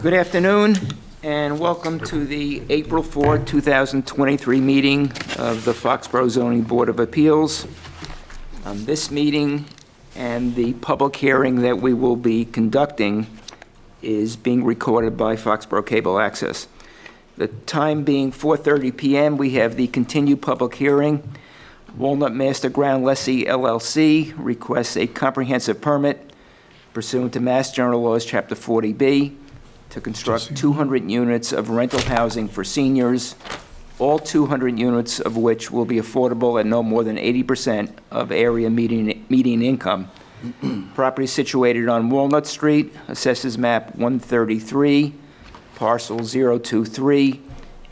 Good afternoon, and welcome to the April 4, 2023 meeting of the Foxborough Zoning Board of Appeals. This meeting and the public hearing that we will be conducting is being recorded by Foxborough Cable Access. The time being 4:30 p.m., we have the continued public hearing. Walnut Master Ground Lessee LLC requests a comprehensive permit pursuant to Mass General Laws, Chapter 40B, to construct 200 units of rental housing for seniors, all 200 units of which will be affordable at no more than 80% of area median income. Property situated on Walnut Street, assesses map 133, parcel 023,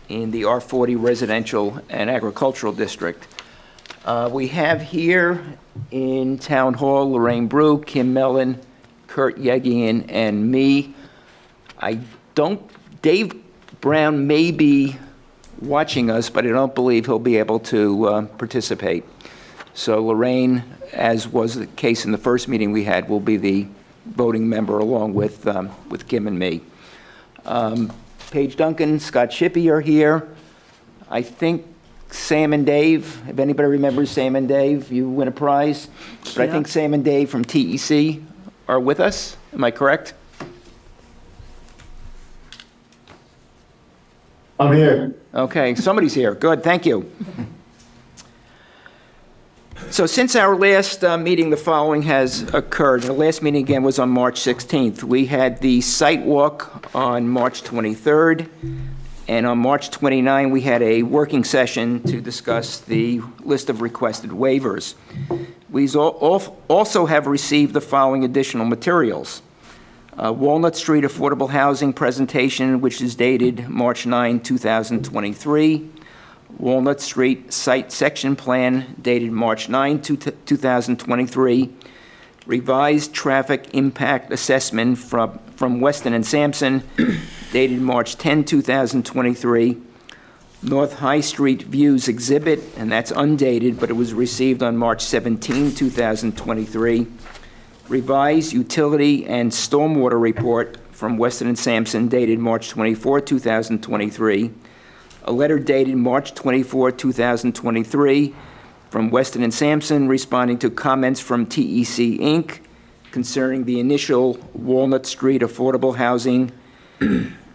in the R40 Residential and Agricultural District. We have here in Town Hall Lorraine Brew, Kim Mellon, Kurt Yegian, and me. Dave Brown may be watching us, but I don't believe he'll be able to participate. So Lorraine, as was the case in the first meeting we had, will be the voting member along with Kim and me. Paige Duncan, Scott Shippey are here. I think Sam and Dave, if anybody remembers Sam and Dave, you win a prize. But yeah. I think Sam and Dave from TEC are with us. Am I correct? I'm here. Okay, somebody's here. Good, thank you. So since our last meeting, the following has occurred. The last meeting, again, was on March 16th. We had the site walk on March 23rd, and on March 29th, we had a working session to discuss the list of requested waivers. We also have received the following additional materials. Walnut Street Affordable Housing presentation, which is dated March 9, 2023. Walnut Street Site Section Plan, dated March 9, 2023. Revised Traffic Impact Assessment from Weston and Sampson, dated March 10, 2023. North High Street Views Exhibit, and that's undated, but it was received on March 17, 2023. Revised Utility and Stormwater Report from Weston and Sampson, dated March 24, 2023. A letter dated March 24, 2023, from Weston and Sampson responding to comments from TEC Inc. concerning the initial Walnut Street Affordable Housing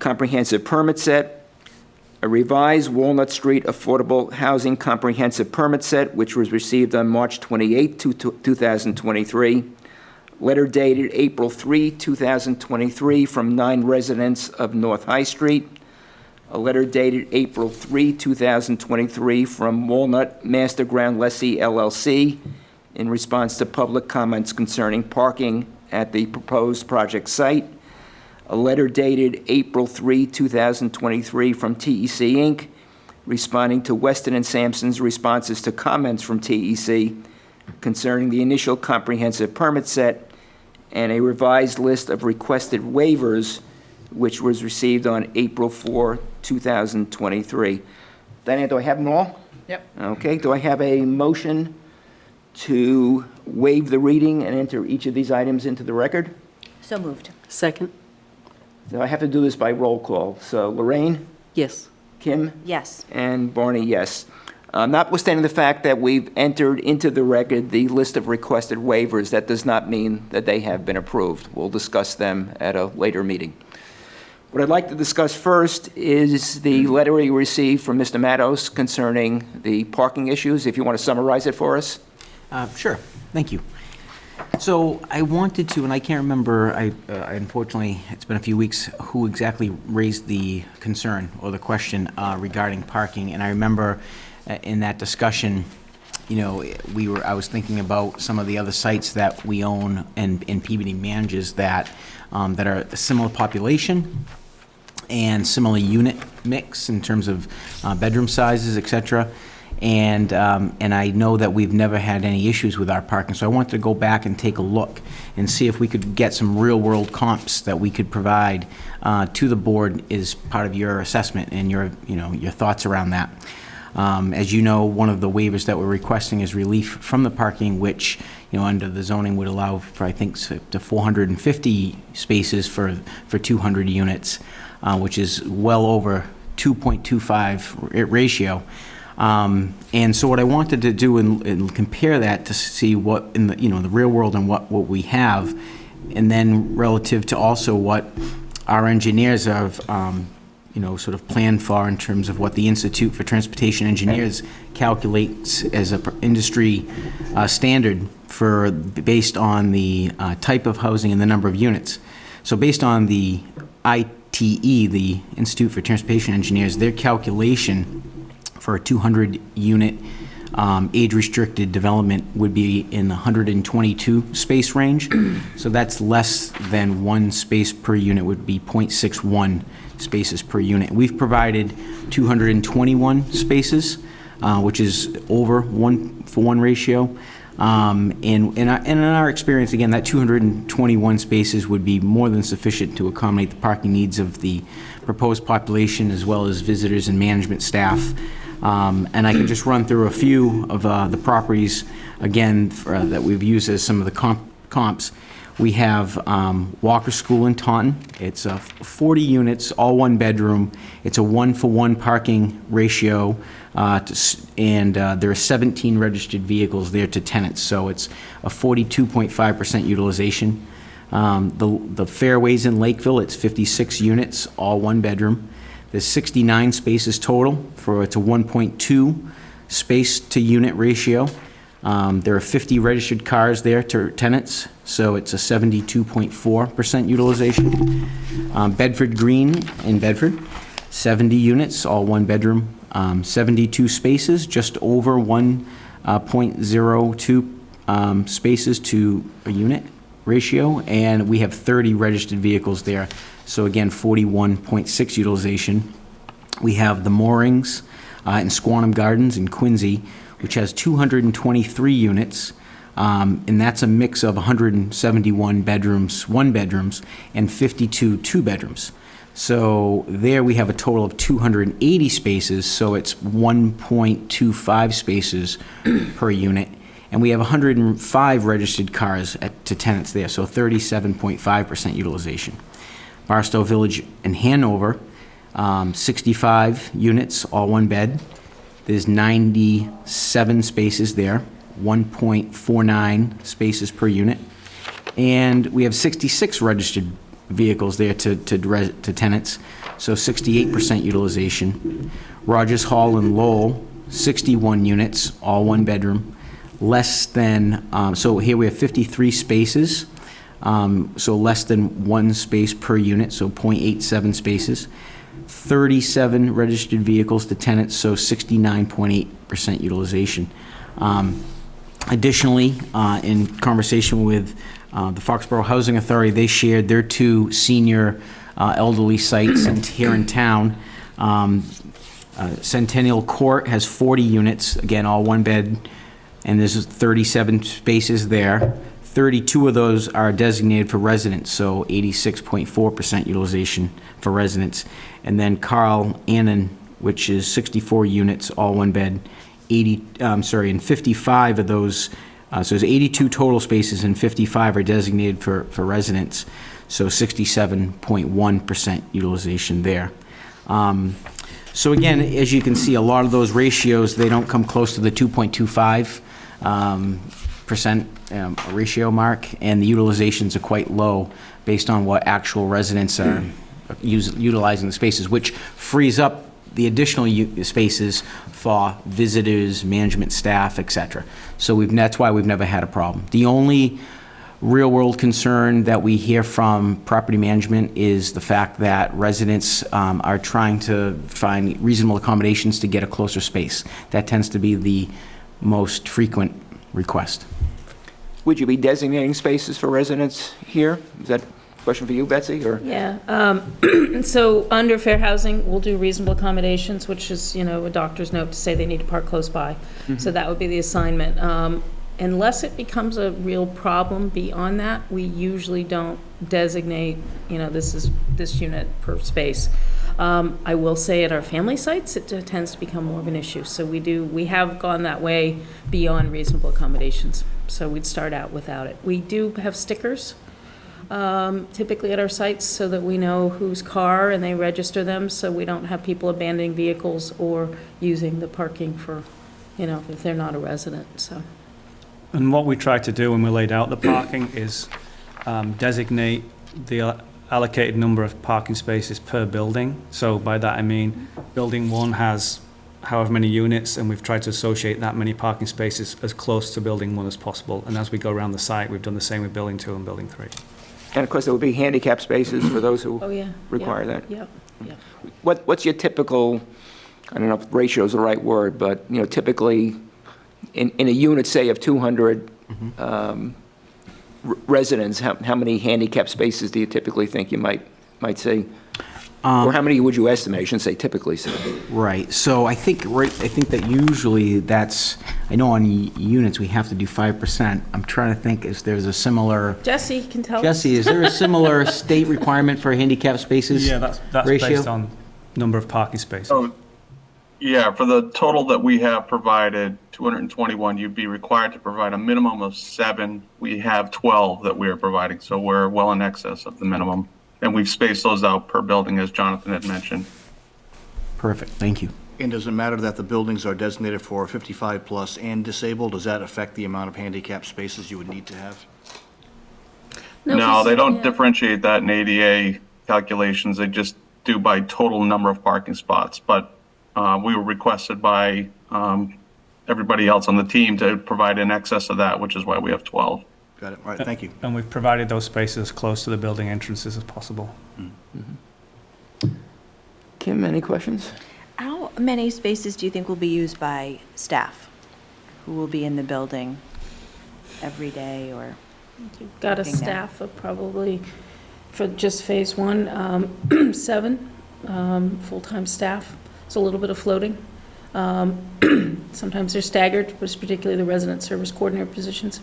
Comprehensive Permit Set. A revised Walnut Street Affordable Housing Comprehensive Permit Set, which was received on March 28, 2023. Letter dated April 3, 2023, from 9 residents of North High Street. A letter dated April 3, 2023, from Walnut Master Ground Lessee LLC in response to public comments concerning parking at the proposed project site. A letter dated April 3, 2023, from TEC Inc., responding to Weston and Sampson's responses to comments from TEC concerning the initial comprehensive permit set, and a revised list of requested waivers, which was received on April 4, 2023. Diane, do I have them all? Yep. Okay, do I have a motion to waive the reading and enter each of these items into the record? So moved. Second? So I have to do this by roll call. So Lorraine? Yes. Kim? Yes. And Barney, yes. Notwithstanding the fact that we've entered into the record the list of requested waivers, that does not mean that they have been approved. We'll discuss them at a later meeting. What I'd like to discuss first is the letter we received from Mr. Matos concerning the parking issues. If you want to summarize it for us. Sure. Thank you. So I wanted to, and I can't remember, unfortunately, it's been a few weeks, who exactly raised the concern or the question regarding parking. And I remember in that discussion, you know, I was thinking about some of the other sites that we own and Peabody manages that are a similar population and similar unit mix in terms of bedroom sizes, et cetera. And I know that we've never had any issues with our parking, so I wanted to go back and take a look and see if we could get some real-world comps that we could provide to the board as part of your assessment and your thoughts around that. As you know, one of the waivers that we're requesting is relief from the parking, which, under the zoning would allow for, I think, to 450 spaces for 200 units, which is well over 2.25 ratio. And so what I wanted to do and compare that to see what in the real world and what we have, and then relative to also what our engineers have sort of planned for in terms of what the Institute for Transportation Engineers calculates as a industry standard based on the type of housing and the number of units. So based on the ITE, the Institute for Transportation Engineers, their calculation for a 200-unit age-restricted development would be in the 122 space range. So that's less than one space per unit, would be 0.61 spaces per unit. We've provided 221 spaces, which is over 1-for-1 ratio. And in our experience, again, that 221 spaces would be more than sufficient to accommodate the parking needs of the proposed population as well as visitors and management staff. And I can just run through a few of the properties, again, that we've used as some of the comps. We have Walker School in Taunton. It's 40 units, all one bedroom. It's a 1-for-1 parking ratio, and there are 17 registered vehicles there to tenants, so it's a 42.5% utilization. The Fairways in Lakeville, it's 56 units, all one bedroom. There's 69 spaces total, it's a 1.2 space to unit ratio. There are 50 registered cars there to tenants, so it's a 72.4% utilization. Bedford Green in Bedford, 70 units, all one bedroom, 72 spaces, just over 1.02 spaces to a unit ratio, and we have 30 registered vehicles there. So again, 41.6 utilization. We have the Moorings in Squantum Gardens in Quincy, which has 223 units, and that's a mix of 171 bedrooms, one-bedrooms, and 52 two-bedrooms. So there we have a total of 280 spaces, so it's 1.25 spaces per unit. And we have 105 registered cars to tenants there, so 37.5% utilization. Barstow Village in Hanover, 65 units, all one bed. There's 97 spaces there, 1.49 spaces per unit. And we have 66 registered vehicles there to tenants, so 68% utilization. Rogers Hall in Lowell, 61 units, all one bedroom. Less than, so here we have 53 spaces, so less than one space per unit, so 0.87 spaces. 37 registered vehicles to tenants, so 69.8% utilization. Additionally, in conversation with the Foxborough Housing Authority, they shared their two senior elderly sites here in town. Centennial Court has 40 units, again, all one bed, and there's 37 spaces there. 32 of those are designated for residents, so 86.4% utilization for residents. And then Carl Annan, which is 64 units, all one bed, and 55 of those, so there's 82 total spaces and 55 are designated for residents, so 67.1% utilization there. So again, as you can see, a lot of those ratios, they don't come close to the 2.25 percent ratio mark, and the utilizations are quite low based on what actual residents are utilizing the spaces, which frees up the additional spaces for visitors, management staff, etc. So that's why we've never had a problem. The only real-world concern that we hear from property management is the fact that residents are trying to find reasonable accommodations to get a closer space. That tends to be the most frequent request. Would you be designating spaces for residents here? Is that a question for you, Betsy, or? Yeah, so under fair housing, we'll do reasonable accommodations, which is, a doctor's note to say they need to park close by. So that would be the assignment. Unless it becomes a real problem beyond that, we usually don't designate, this is this unit per space. I will say at our family sites, it tends to become more of an issue. So we have gone that way beyond reasonable accommodations. So we'd start out without it. We do have stickers typically at our sites so that we know whose car and they register them, so we don't have people abandoning vehicles or using the parking for, if they're not a resident, so. And what we tried to do when we laid out the parking is designate the allocated number of parking spaces per building. So by that I mean building 1 has however many units, and we've tried to associate that many parking spaces as close to building 1 as possible. And as we go around the site, we've done the same with building 2 and building 3. And of course, there will be handicap spaces for those who Oh, yeah. require that. Yeah, yeah. What's your typical, I don't know if ratio is the right word, but, typically in a unit, say, of 200 residents, how many handicap spaces do you typically think you might see? Or how many would you estimate? I shouldn't say typically say. Right, so I think that usually I know on units, we have to do 5%. I'm trying to think if there's a similar, Jesse can tell us. Jesse, is there a similar state requirement for handicap spaces? Yeah, that's ratio? based on number of parking spaces. So, yeah, for the total that we have provided, 221, you'd be required to provide a minimum of 7. We have 12 that we are providing, so we're well in excess of the minimum. And we've spaced those out per building, as Jonathan had mentioned. Perfect, thank you. And does it matter that the buildings are designated for 55+ and disabled? Does that affect the amount of handicap spaces you would need to have? No, they don't yeah. differentiate that in ADA calculations. They just do by total number of parking spots. But we were requested by everybody else on the team to provide in excess of that, which is why we have 12. Got it. All right, thank you. And we've provided those spaces as close to the building entrances as possible. Kim, any questions? How many spaces do you think will be used by staff who will be in the building every day or? You've got a working there? staff of probably, for just phase 1, 7 full-time staff. It's a little bit of floating. Sometimes they're staggered, particularly the resident service coordinator positions.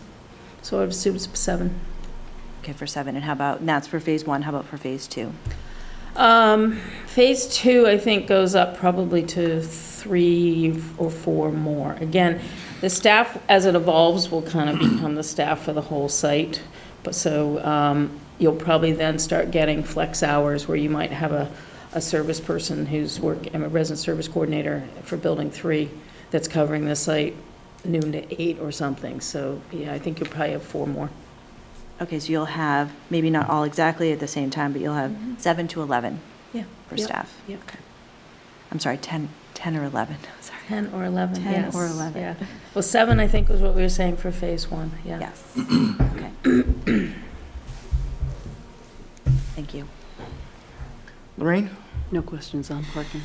So I would assume it's 7. Okay, for 7. And that's for phase 1, how about for phase 2? Phase 2, I think, goes up probably to 3 or 4 more. Again, the staff, as it evolves, will kind of become the staff for the whole site. But so you'll probably then start getting flex hours where you might have a service person who's a resident service coordinator for building 3 that's covering the site noon to 8 or something. So yeah, I think you'll probably have 4 more. Okay, so you'll have, maybe not all exactly at the same time, but you'll have 7 to 11 Yeah. for Yep. staff. Yep. I'm sorry, 10 or 11, sorry. 10 or 11, 10 yes. or 11. Yeah. Well, 7, I think, was what we were saying for phase 1, yeah. Yes, okay. Thank you. Lorraine? No questions on parking.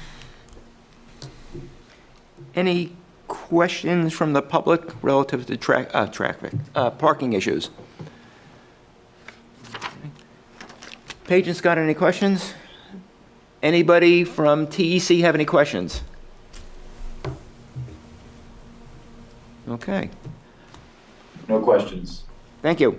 Any questions from the public relative to traffic, parking issues? Paige and Scott, any questions? Anybody from TEC have any questions? Okay, No questions. thank you.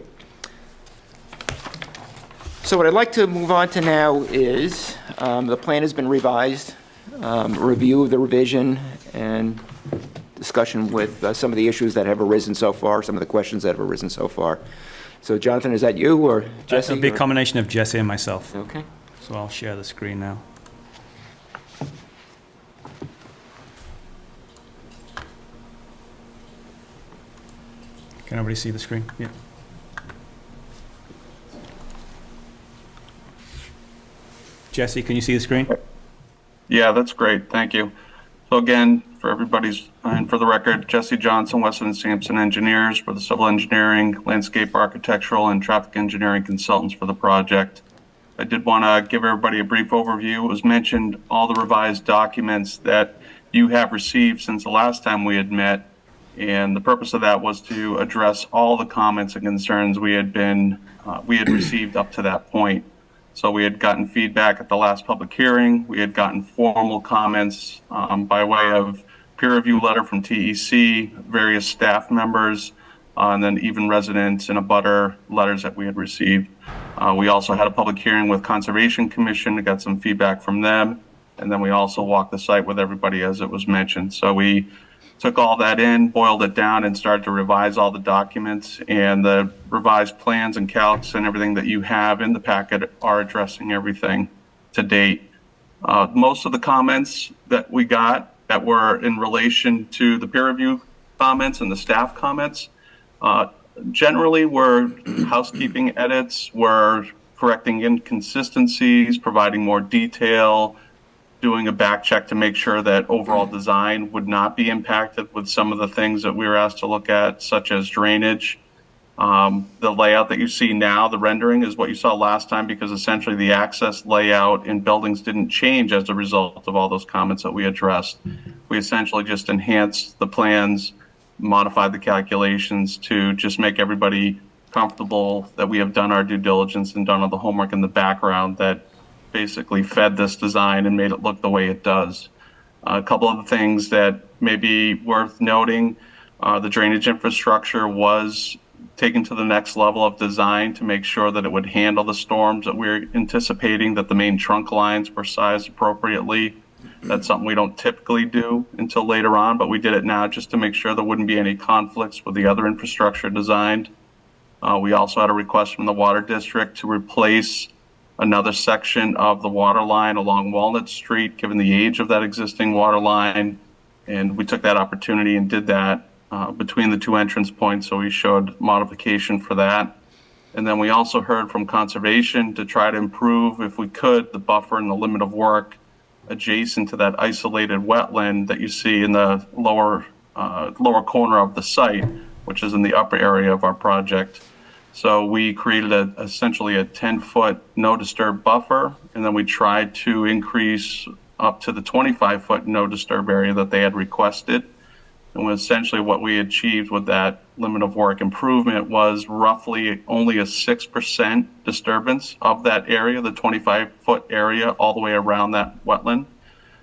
So what I'd like to move on to now is, the plan has been revised, review of the revision, and discussion with some of the issues that have arisen so far, some of the questions that have arisen so far. So Jonathan, is that you or Jesse? It'll be a or- combination of Jesse and myself. Okay. So I'll share the screen now. Can everybody see the screen? Yeah. Jesse, can you see the screen? Yeah, that's great. Thank you. So again, for everybody's, and for the record, Jesse Johnson, Weston and Sampson Engineers for the civil engineering, landscape architectural, and traffic engineering consultants for the project. I did want to give everybody a brief overview. It was mentioned all the revised documents that you have received since the last time we had met. And the purpose of that was to address all the comments and concerns we had received up to that point. So we had gotten feedback at the last public hearing. We had gotten formal comments by way of peer review letter from TEC, various staff members, and then even residents and abutter letters that we had received. We also had a public hearing with Conservation Commission, got some feedback from them. And then we also walked the site with everybody as it was mentioned. So we took all that in, boiled it down, and started to revise all the documents. And the revised plans and calcs and everything that you have in the packet are addressing everything to date. Most of the comments that we got that were in relation to the peer review comments and the staff comments generally were housekeeping edits, were correcting inconsistencies, providing more detail, doing a back check to make sure that overall design would not be impacted with some of the things that we were asked to look at, such as drainage. The layout that you see now, the rendering, is what you saw last time, because essentially the access layout in buildings didn't change as a result of all those comments that we addressed. We essentially just enhanced the plans, modified the calculations to just make everybody comfortable that we have done our due diligence and done all the homework in the background that basically fed this design and made it look the way it does. A couple of the things that may be worth noting, the drainage infrastructure was taken to the next level of design to make sure that it would handle the storms that we're anticipating, that the main trunk lines were sized appropriately. That's something we don't typically do until later on, but we did it now just to make sure there wouldn't be any conflicts with the other infrastructure designed. We also had a request from the Water District to replace another section of the water line along Walnut Street, given the age of that existing water line. And we took that opportunity and did that between the two entrance points, so we showed modification for that. And then we also heard from Conservation to try to improve, if we could, the buffer and the limit of work adjacent to that isolated wetland that you see in the lower corner of the site, which is in the upper area of our project. So we created essentially a 10-foot no disturb buffer, and then we tried to increase up to the 25-foot no disturb area that they had requested. And essentially what we achieved with that limit of work improvement was roughly only a 6% disturbance of that area, the 25-foot area, all the way around that wetland.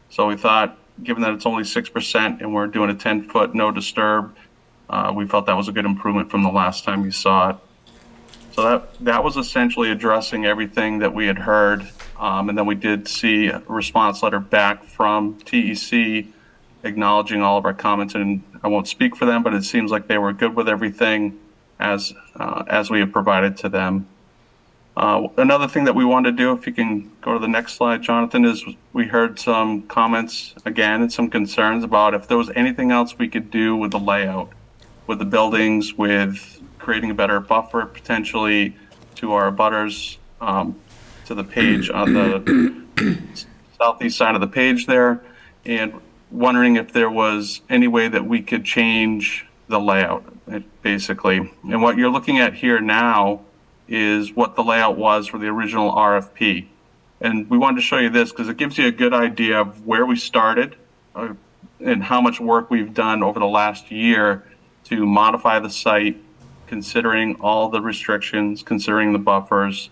So we thought, given that it's only 6% and we're doing a 10-foot no disturb, we felt that was a good improvement from the last time you saw it. So that was essentially addressing everything that we had heard. And then we did see a response letter back from TEC acknowledging all of our comments, and I won't speak for them, but it seems like they were good with everything as we have provided to them. Another thing that we wanted to do, if you can go to the next slide, Jonathan, is we heard some comments again and some concerns about if there was anything else we could do with the layout, with the buildings, with creating a better buffer potentially to our abutters, to the page on the southeast side of the page there, and wondering if there was any way that we could change the layout, basically. And what you're looking at here now is what the layout was for the original RFP. And we wanted to show you this because it gives you a good idea of where we started and how much work we've done over the last year to modify the site, considering all the restrictions, considering the buffers,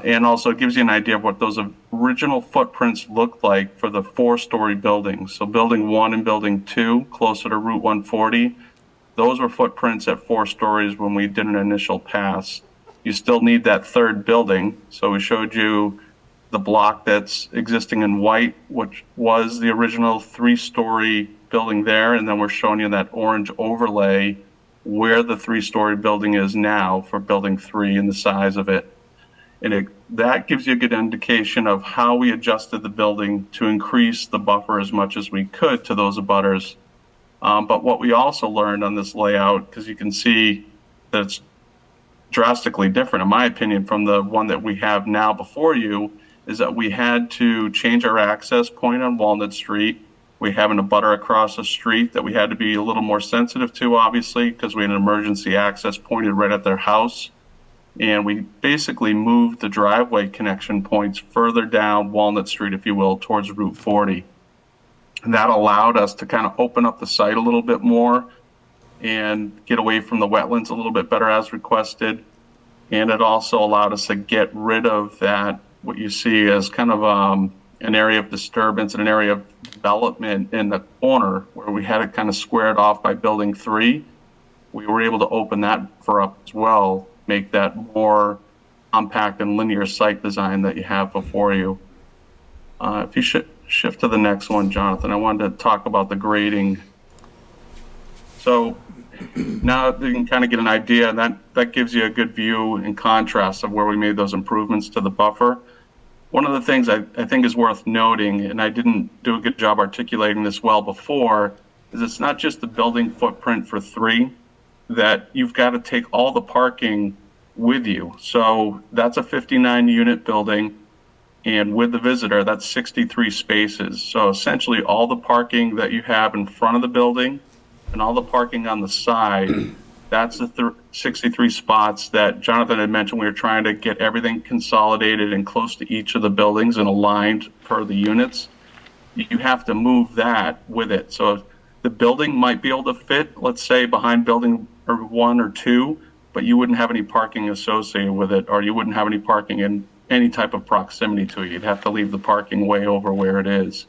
and also it gives you an idea of what those original footprints looked like for the 4-story buildings. So building 1 and building 2, closer to Route 140, those were footprints at 4 stories when we did an initial pass. You still need that third building. So we showed you the block that's existing in white, which was the original 3-story building there. And then we're showing you that orange overlay where the 3-story building is now for building 3 and the size of it. And that gives you a good indication of how we adjusted the building to increase the buffer as much as we could to those abutters. But what we also learned on this layout, because you can see that it's drastically different, in my opinion, from the one that we have now before you, is that we had to change our access point on Walnut Street. We have an abutter across the street that we had to be a little more sensitive to, obviously, because we had an emergency access pointed right at their house. And we basically moved the driveway connection points further down Walnut Street, if you will, towards Route 40. And that allowed us to kind of open up the site a little bit more and get away from the wetlands a little bit better as requested. And it also allowed us to get rid of that, what you see as kind of an area of disturbance and an area of development in the corner where we had it kind of squared off by building 3. We were able to open that buffer up as well, make that more compact and linear site design that you have before you. If you shift to the next one, Jonathan, I wanted to talk about the grading. So now you can kind of get an idea, and that gives you a good view and contrast of where we made those improvements to the buffer. One of the things I think is worth noting, and I didn't do a good job articulating this well before, is it's not just the building footprint for 3, that you've got to take all the parking with you. So that's a 59-unit building, and with the visitor, that's 63 spaces. So essentially all the parking that you have in front of the building and all the parking on the side, that's the 63 spots that Jonathan had mentioned. We were trying to get everything consolidated and close to each of the buildings and aligned per the units. You have to move that with it. So the building might be able to fit, let's say, behind building 1 or 2, but you wouldn't have any parking associated with it, or you wouldn't have any parking in any type of proximity to it. You'd have to leave the parking way over where it is.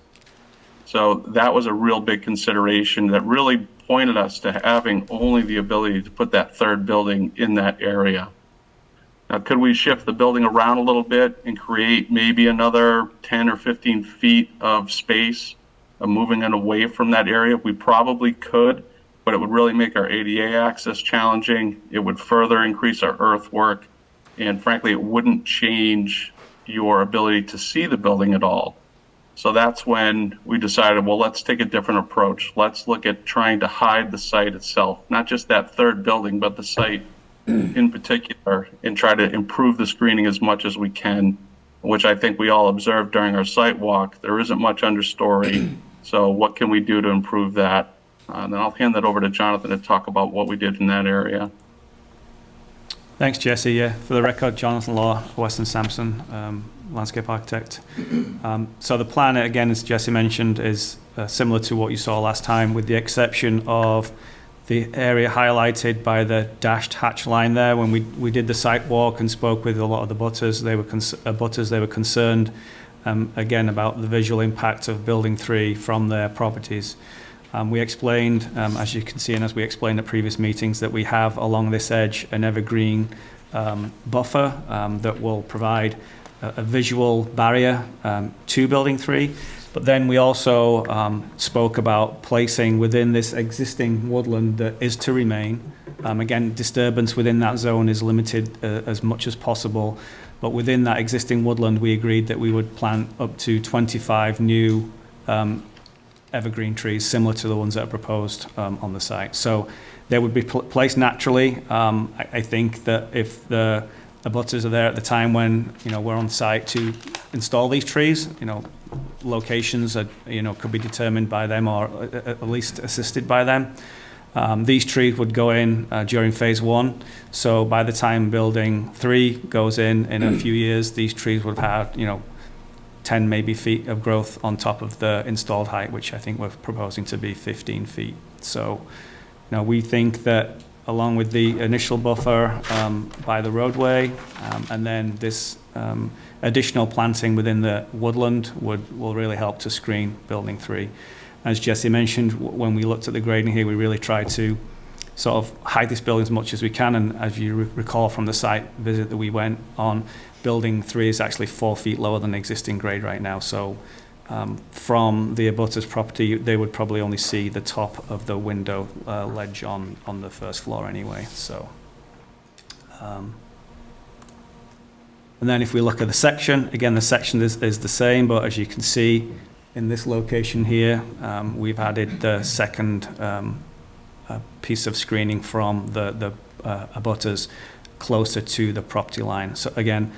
So that was a real big consideration that really pointed us to having only the ability to put that 3rd building in that area. Now, could we shift the building around a little bit and create maybe another 10 or 15 feet of space, moving it away from that area? We probably could, but it would really make our ADA access challenging. It would further increase our earthwork, and frankly, it wouldn't change your ability to see the building at all. So that's when we decided, well, let's take a different approach. Let's look at trying to hide the site itself, not just that 3rd building, but the site in particular, and try to improve the screening as much as we can, which I think we all observed during our site walk. There isn't much understory, so what can we do to improve that? And then I'll hand that over to Jonathan to talk about what we did in that area. Thanks, Jesse. Yeah, for the record, Jonathan Law, Weston Sampson, landscape architect. So the plan, again, as Jesse mentioned, is similar to what you saw last time, with the exception of the area highlighted by the dashed hatch line there. When we did the site walk and spoke with a lot of the butters, they were concerned, again, about the visual impact of Building 3 from their properties. We explained, as you can see, and as we explained at previous meetings, that we have along this edge an evergreen buffer that will provide a visual barrier to Building 3. But then we also spoke about placing within this existing woodland that is to remain. Again, disturbance within that zone is limited as much as possible. But within that existing woodland, we agreed that we would plant up to 25 new evergreen trees similar to the ones that are proposed on the site. So they would be placed naturally. I think that if the abutters are there at the time when we're on site to install these trees, locations are, could be determined by them or at least assisted by them. These trees would go in during phase 1. So by the time Building 3 goes in a few years, these trees would have 10 maybe feet of growth on top of the installed height, which I think we're proposing to be 15 feet. So we think that along with the initial buffer by the roadway and then this additional planting within the woodland will really help to screen Building 3. As Jesse mentioned, when we looked at the grading here, we really tried to sort of hide this building as much as we can. And as you recall from the site visit that we went on, Building 3 is actually 4 feet lower than the existing grade right now. So from the abutter's property, they would probably only see the top of the window ledge on the first floor anyway. So, and then if we look at the section, again, the section is the same, but as you can see in this location here, we've added the second piece of screening from the abutters closer to the property line. So again,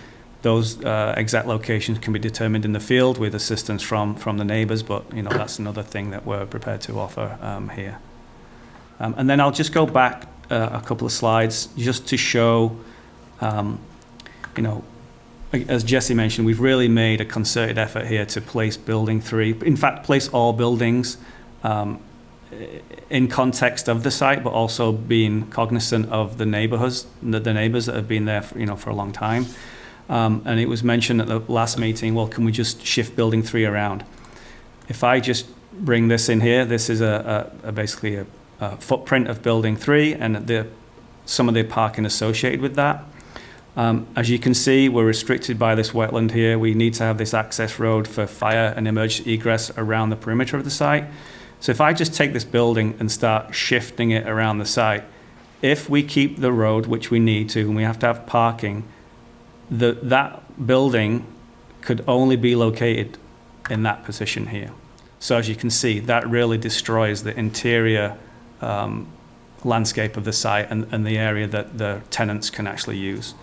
those exact locations can be determined in the field with assistance from the neighbors, but that's another thing that we're prepared to offer here. And then I'll just go back a couple of slides just to show, as Jesse mentioned, we've really made a concerted effort here to place Building 3, in fact, place all buildings in context of the site, but also being cognizant of the neighborhoods, the neighbors that have been there for a long time. And it was mentioned at the last meeting, well, can we just shift Building 3 around? If I just bring this in here, this is basically a footprint of Building 3 and some of the parking associated with that. As you can see, we're restricted by this wetland here. We need to have this access road for fire and emergency egress around the perimeter of the site. So if I just take this building and start shifting it around the site, if we keep the road, which we need to, and we have to have parking, that building could only be located in that position here. So as you can see, that really destroys the interior landscape of the site and the area that the tenants can actually use.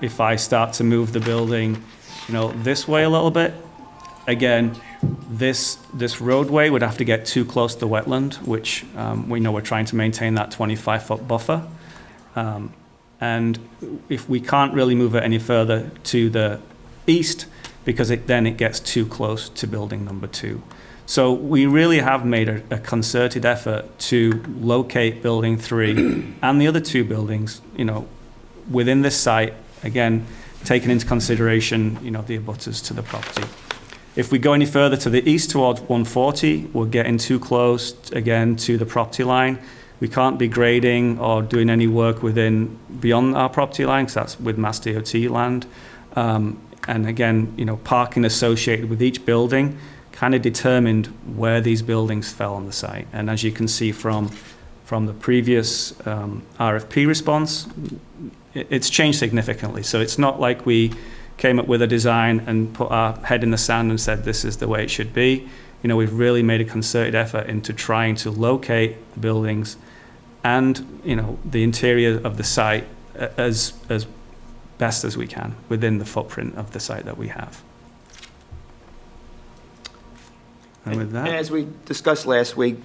If I start to move the building, this way a little bit, again, this roadway would have to get too close to the wetland, which we know we're trying to maintain that 25-foot buffer. And if we can't really move it any further to the east, because then it gets too close to building number 2. So we really have made a concerted effort to locate building 3 and the other 2 buildings, within this site, again, taking into consideration, the abutters to the property. If we go any further to the east towards 140, we're getting too close, again, to the property line. We can't be grading or doing any work beyond our property line, because that's with Mass DOT land. And again, parking associated with each building kind of determined where these buildings fell on the site. And as you can see from the previous RFP response, it's changed significantly. So it's not like we came up with a design and put our head in the sand and said this is the way it should be. We've really made a concerted effort into trying to locate the buildings and the interior of the site as best as we can within the footprint of the site that we have. And with that, And as we discussed last week,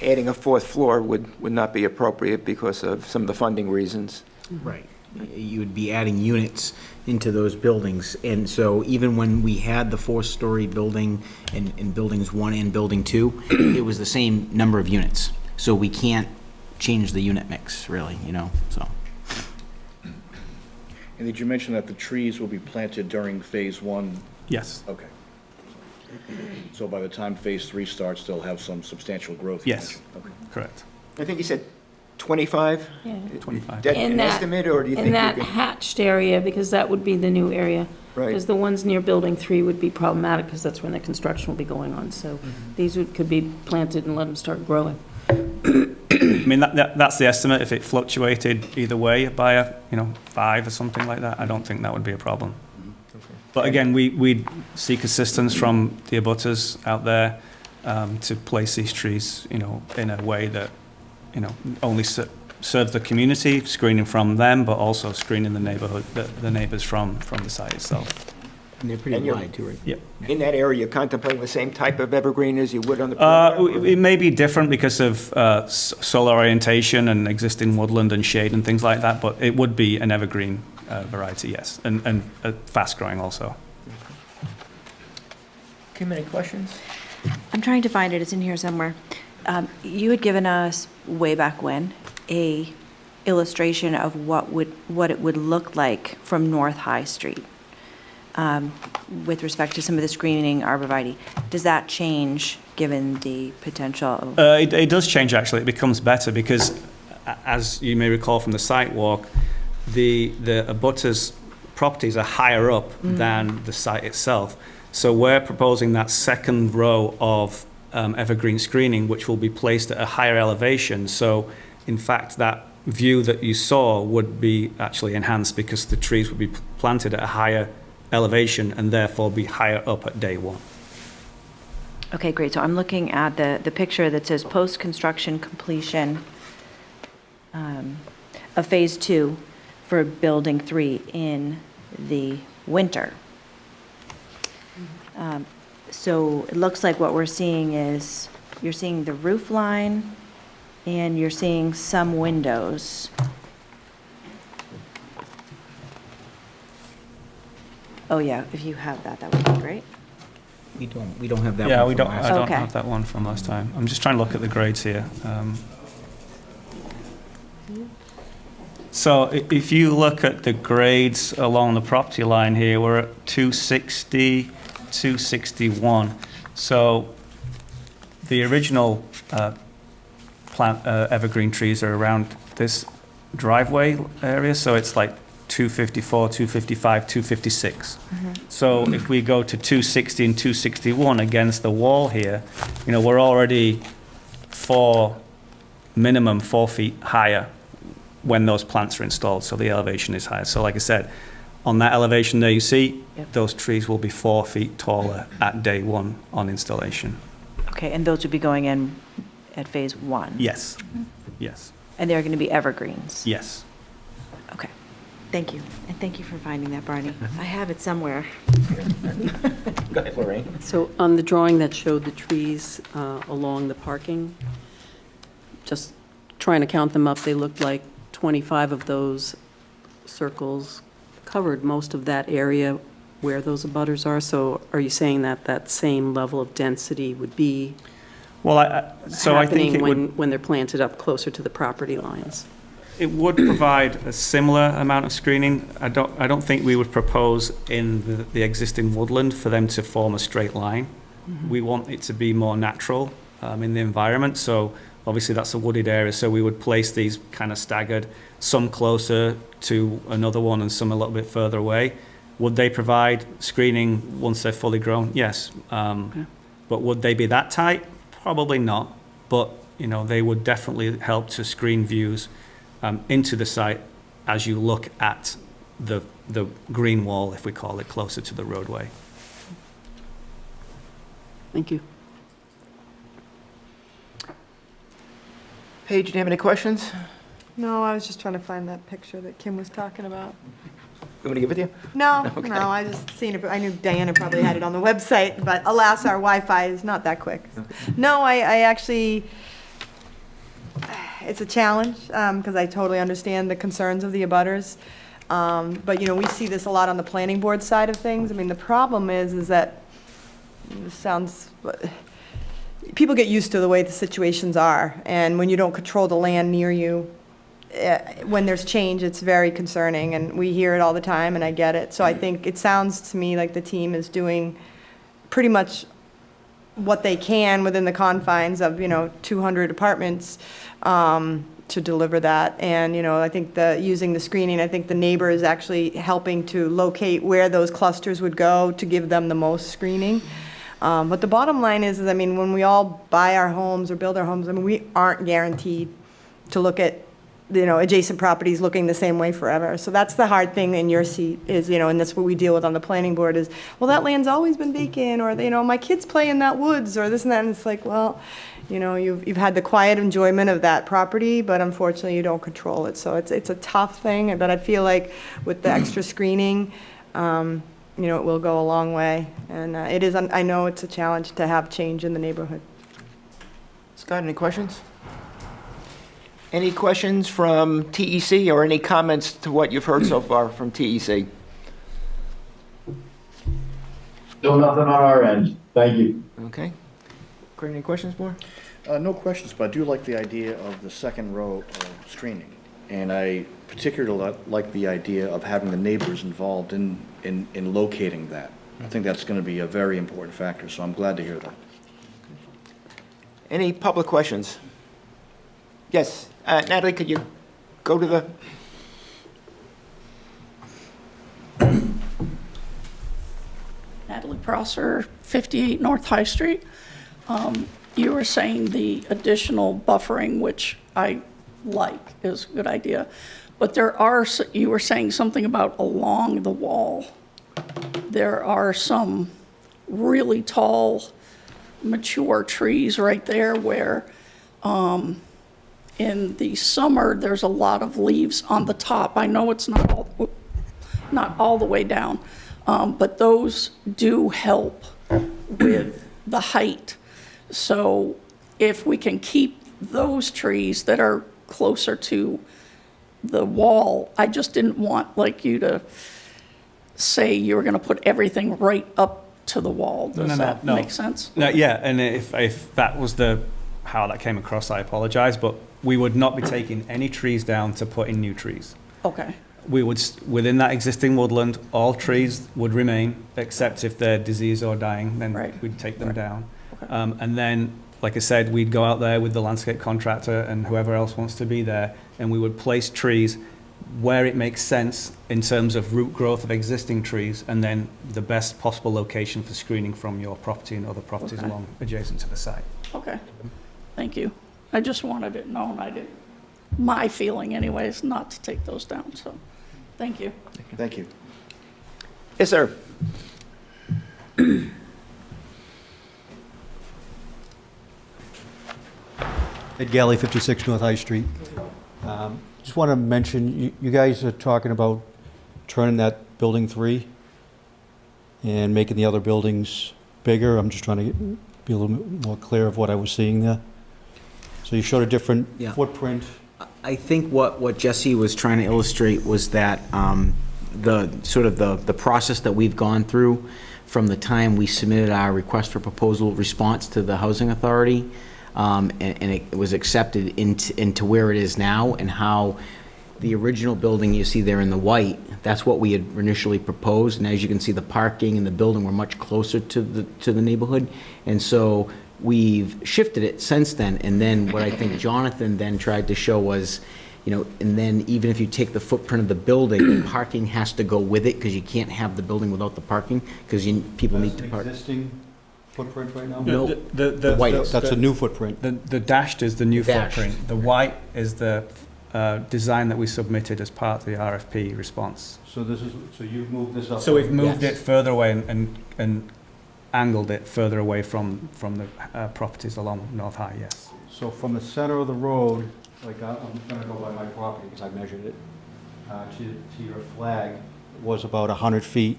adding a 4th floor would not be appropriate because of some of the funding reasons. Right. You would be adding units into those buildings. And so even when we had the 4-story building in buildings 1 and building 2, it was the same number of units. So we can't change the unit mix, really, so. And did you mention that the trees will be planted during phase 1? yes. Okay. So by the time phase 3 starts, they'll have some substantial growth? you Yes. mentioned. Okay. Correct. I think you said 25? Yeah. 25. That In an that- estimate, or do you think In you that can? hatched area, because that would be the new area. Right. Because the ones near Building 3 would be problematic, because that's when the construction will be going on. So these could be planted and let them start growing. I mean, that's the estimate. If it fluctuated either way by 5 or something like that, I don't think that would be a problem. But again, we'd seek assistance from the abutters out there to place these trees, in a way that, only serves the community, screening from them, but also screening the neighborhood, the neighbors from the site itself. And they're pretty And you're- wide too, right? Yep. In that area, you're contemplating the same type of evergreen as you would on the perimeter? It may be different because of solar orientation and existing woodland and shade and things like that, but it would be an evergreen variety, yes, and fast growing also. Kim, any questions? I'm trying to find it, it's in here somewhere. You had given us, way back when, a illustration of what it would look like from North High Street with respect to some of the screening arborvitae. Does that change given the potential? It does change, actually. It becomes better because, as you may recall from the site walk, the abutters' properties are higher up than the site itself. So we're proposing that second row of evergreen screening, which will be placed at a higher elevation. So, in fact, that view that you saw would be actually enhanced because the trees would be planted at a higher elevation and therefore be higher up at day 1. Okay, great. So I'm looking at the picture that says post-construction completion of Phase 2 for Building 3 in the winter. So it looks like what we're seeing is, you're seeing the roof line and you're seeing some windows. Oh, yeah, if you have that, that would be great. We don't have that Yeah, one we from don't. last I don't Okay. have that one from last time. I'm just trying to look at the grades here. So if you look at the grades along the property line here, we're at 260, 261. So the original plant evergreen trees are around this driveway area. So it's like 254, 255, 256. So if we go to 260 and 261 against the wall here, you know, we're already minimum 4 feet higher when those plants are installed, so the elevation is higher. So like I said, on that elevation there you see, those trees will be 4 feet taller at day one on installation. Okay, and those would be going in at phase 1? Yes, yes, And they're going to be evergreens? yes. Okay, thank you. And thank you for finding that, Barney. I have it somewhere. Go ahead, Lorraine. So on the drawing that showed the trees along the parking, just trying to count them up, they looked like 25 of those circles covered most of that area where those abutters are. So are you saying that that same level of density would be Well, I think it would, when they're planted up closer to the property lines? it would provide a similar amount of screening. I don't think we would propose in the existing woodland for them to form a straight line. We want it to be more natural in the environment. So obviously that's a wooded area. So we would place these kind of staggered, some closer to another one and some a little bit further away. Would they provide screening once they're fully grown? Yes. But would they be that tight? Probably not. But, you know, they would definitely help to screen views into the site as you look at the green wall, if we call it, closer to the roadway. Thank you. Paige, do you have any questions? No, I was just trying to find that picture that Kim was talking about. You want me to give it to you? No, no, I just seen it. I knew Diana probably had it on the website, but alas, our Wi-Fi is not that quick. No, I actually, it's a challenge, because I totally understand the concerns of the abutters. But, you know, we see this a lot on the planning board side of things. I mean, the problem is that, this sounds, people get used to the way the situations are, and when you don't control the land near you, when there's change, it's very concerning, and we hear it all the time, and I get it. So I think it sounds to me like the team is doing pretty much what they can within the confines of, you know, 200 apartments to deliver that. And, you know, I think using the screening, I think the neighbor is actually helping to locate where those clusters would go to give them the most screening. But the bottom line is, I mean, when we all buy our homes or build our homes, I mean, we aren't guaranteed to look at, you know, adjacent properties looking the same way forever. So that's the hard thing in your seat is, you know, and that's what we deal with on the planning board is, well, that land's always been vacant, or, you know, my kids play in that woods, or this and that. And it's like, well, you know, you've had the quiet enjoyment of that property, but unfortunately you don't control it. So it's a tough thing, but I feel like with the extra screening, you know, it will go a long way. And it is, I know it's a challenge to have change in the neighborhood. Scott, any questions? Any questions from TEC or any comments to what you've heard so far from TEC? Still nothing on our end. Thank you. Okay. Craig, any questions more? No questions, but I do like the idea of the second row of screening. And I particularly like the idea of having the neighbors involved in locating that. I think that's going to be a very important factor, so I'm glad to hear that. Any public questions? Yes. Natalie, could you go to the... Natalie Prosser, 58 North High Street. You were saying the additional buffering, which I like, is a good idea. But you were saying something about along the wall. There are some really tall, mature trees right there where in the summer, there's a lot of leaves on the top. I know it's not all the way down, but those do help with the height. So if we can keep those trees that are closer to the wall, I just didn't want like you to say you were going to put everything right up to the wall. Does that make sense? No, yeah, and if that was how that came across, I apologize, but we would not be taking any trees down to put in new trees. Okay. We would, within that existing woodland, all trees would remain, except if they're diseased or dying, then we'd take them down. Okay. And then, like I said, we'd go out there with the landscape contractor and whoever else wants to be there, and we would place trees where it makes sense in terms of root growth of existing trees, and then the best possible location for screening from your property and other properties Okay. along adjacent to the site. Okay, thank you. I just wanted it known, my feeling anyways, not to take those down, so, thank you. Thank you. Yes, sir. Ed Galley, 56 North High Street. Just want to mention, you guys are talking about turning that building 3 and making the other buildings bigger. I'm just trying to be a little bit more clear of what I was seeing there. So you showed a different Yeah. footprint. I think what Jesse was trying to illustrate was that the process that we've gone through from the time we submitted our request for proposal response to the Housing Authority, and it was accepted into where it is now, and how the original building you see there in the white, that's what we had initially proposed, and as you can see, the parking and the building were much closer to the neighborhood, and so we've shifted it since then. And then what I think Jonathan then tried to show was, and then even if you take the footprint of the building, the parking has to go with it, because you can't have the building without the parking, because people need to park. That's the existing footprint right now? No, The white. That's a new footprint. The dashed is the new Dashed. footprint. The white is the design that we submitted as part of the RFP response. So you've moved this up? So we've moved Yes. it further away and angled it further away from the properties along North High, yes. So from the center of the road, like I'm going to go by my property because I measured it, to your flag was about 100 feet,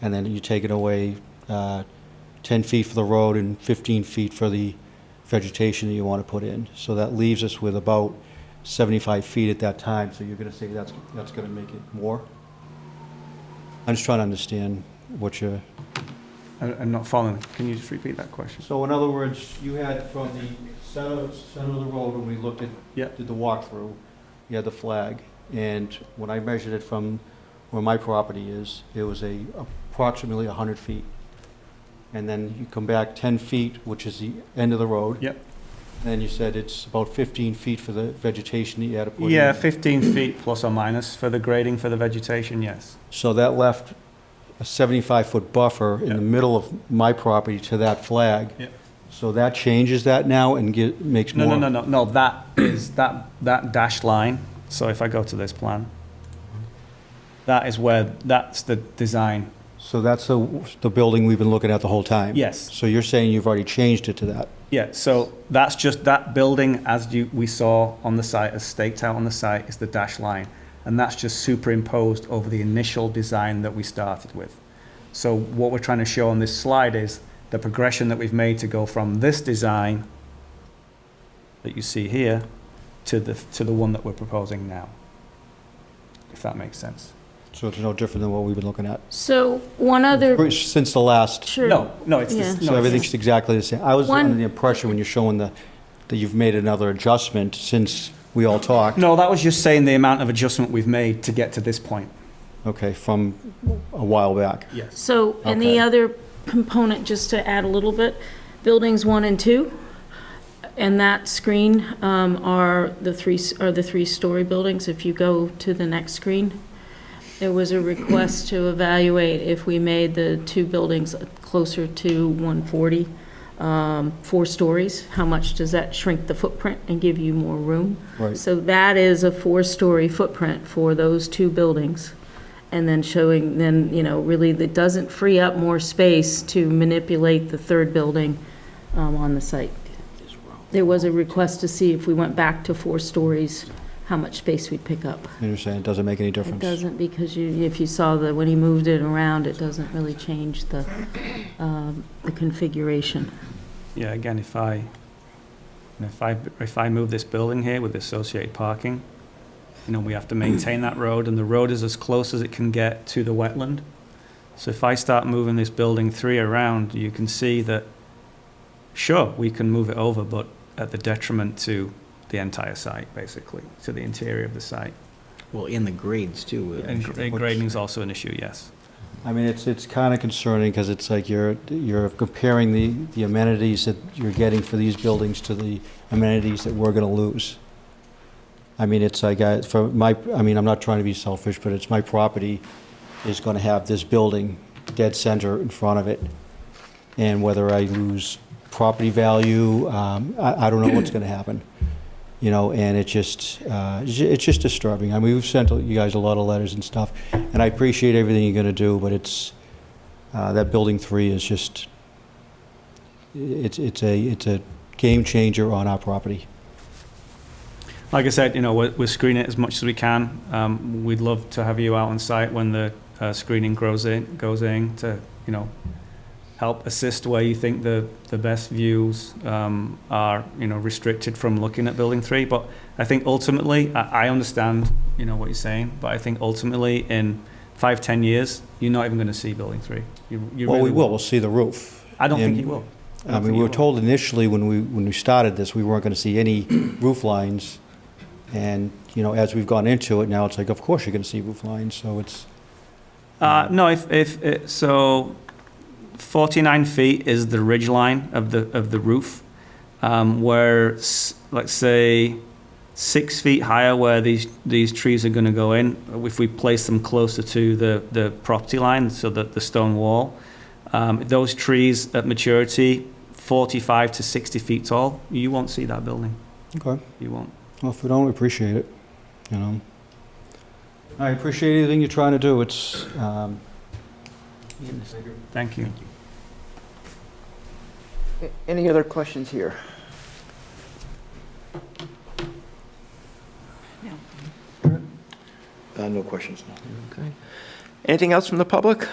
and then you take it away 10 feet for the road and 15 feet for the vegetation that you want to put in. So that leaves us with about 75 feet at that time, so you're going to say that's going to make it more? I'm just trying to understand what you're... I'm not following. Can you just repeat that question? So in other words, you had from the center of the road, when we looked at, Yeah. did the walkthrough, you had the flag, and when I measured it from where my property is, it was approximately 100 feet. And then you come back 10 feet, which is the end of the road. Yep. And you said it's about 15 feet for the vegetation that you had to put in. Yeah, 15 feet plus or minus for the grading for the vegetation, yes. So that left a 75-foot buffer in Yep. the middle of my property to that flag. Yep. So that changes that now and makes more... No, that is, that dashed line, so if I go to this plan, that is where, that's the design. So that's the building we've been looking at the whole time? Yes. So you're saying you've already changed it to that? Yeah, so that's just, that building, as we saw on the site, as staked out on the site, is the dashed line. And that's just superimposed over the initial design that we started with. So what we're trying to show on this slide is the progression that we've made to go from this design that you see here to the one that we're proposing now, if that makes sense. So it's no different than what we've been looking at? So one other, Since the last... sure. No, it's Yeah. this, So no, everything's exactly the same? I was One- under the impression when you're showing that you've made another adjustment since we all talked. no, that was just saying the amount of adjustment we've made to get to this point. Okay, from a while back. Yes. So, and the Okay. other component, just to add a little bit, buildings 1 and 2, and that screen are the three-story buildings. If you go to the next screen, there was a request to evaluate if we made the 2 buildings closer to 140, 4 stories, how much does that shrink the footprint and give you more room? Right. So that is a 4-story footprint for those 2 buildings. And then showing, really, that doesn't free up more space to manipulate the 3rd building on the site. There was a request to see if we went back to 4 stories, how much space we'd pick up. You're saying it doesn't make any It difference? doesn't, because if you saw when he moved it around, it doesn't really change the configuration. Yeah, again, if I move this building here with the associated parking, we have to maintain that road, and the road is as close as it can get to the wetland. So if I start moving this building 3 around, you can see that, sure, we can move it over, but at the detriment to the entire site, basically, to the interior of the site. Well, in the grades, too. And grading is also an issue, yes. I mean, it's kind of concerning because it's like you're comparing the amenities that you're getting for these buildings to the amenities that we're going to lose. I mean, it's like, for my, I mean, I'm not trying to be selfish, but it's my property is gonna have this building dead center in front of it. And whether I lose property value, I don't know what's gonna happen. You know, and it's just disturbing. I mean, we've sent you guys a lot of letters and stuff, and I appreciate everything you're gonna do, but it's, that building 3 is just, it's a game changer on our property. Like I said, you know, we're screening it as much as we can. We'd love to have you out on site when the screening goes in to, you know, help assist where you think the best views are, you know, restricted from looking at building 3. But I think ultimately, I understand, you know, what you're saying, but I think ultimately in 5-10 years, you're not even going to see building 3. You Well, really we will, we'll see the roof. I don't think And, you will. I mean, we were told initially when we started this, we weren't gonna see any roof lines. And, you know, as we've gone into it, now it's like, of course you're gonna see roof lines, so it's, No, so 49 feet is the ridge line of the roof, where let's say 6 feet higher where these trees are going to go in. If we place them closer to the property line, so that the stone wall, those trees at maturity, 45 to 60 feet tall, you won't see that building. okay. You won't. Well, if we don't, we appreciate it, you know. I appreciate anything you're trying to do, it's, Thank you. Any other questions here? No questions, no. Okay. Anything else from the public?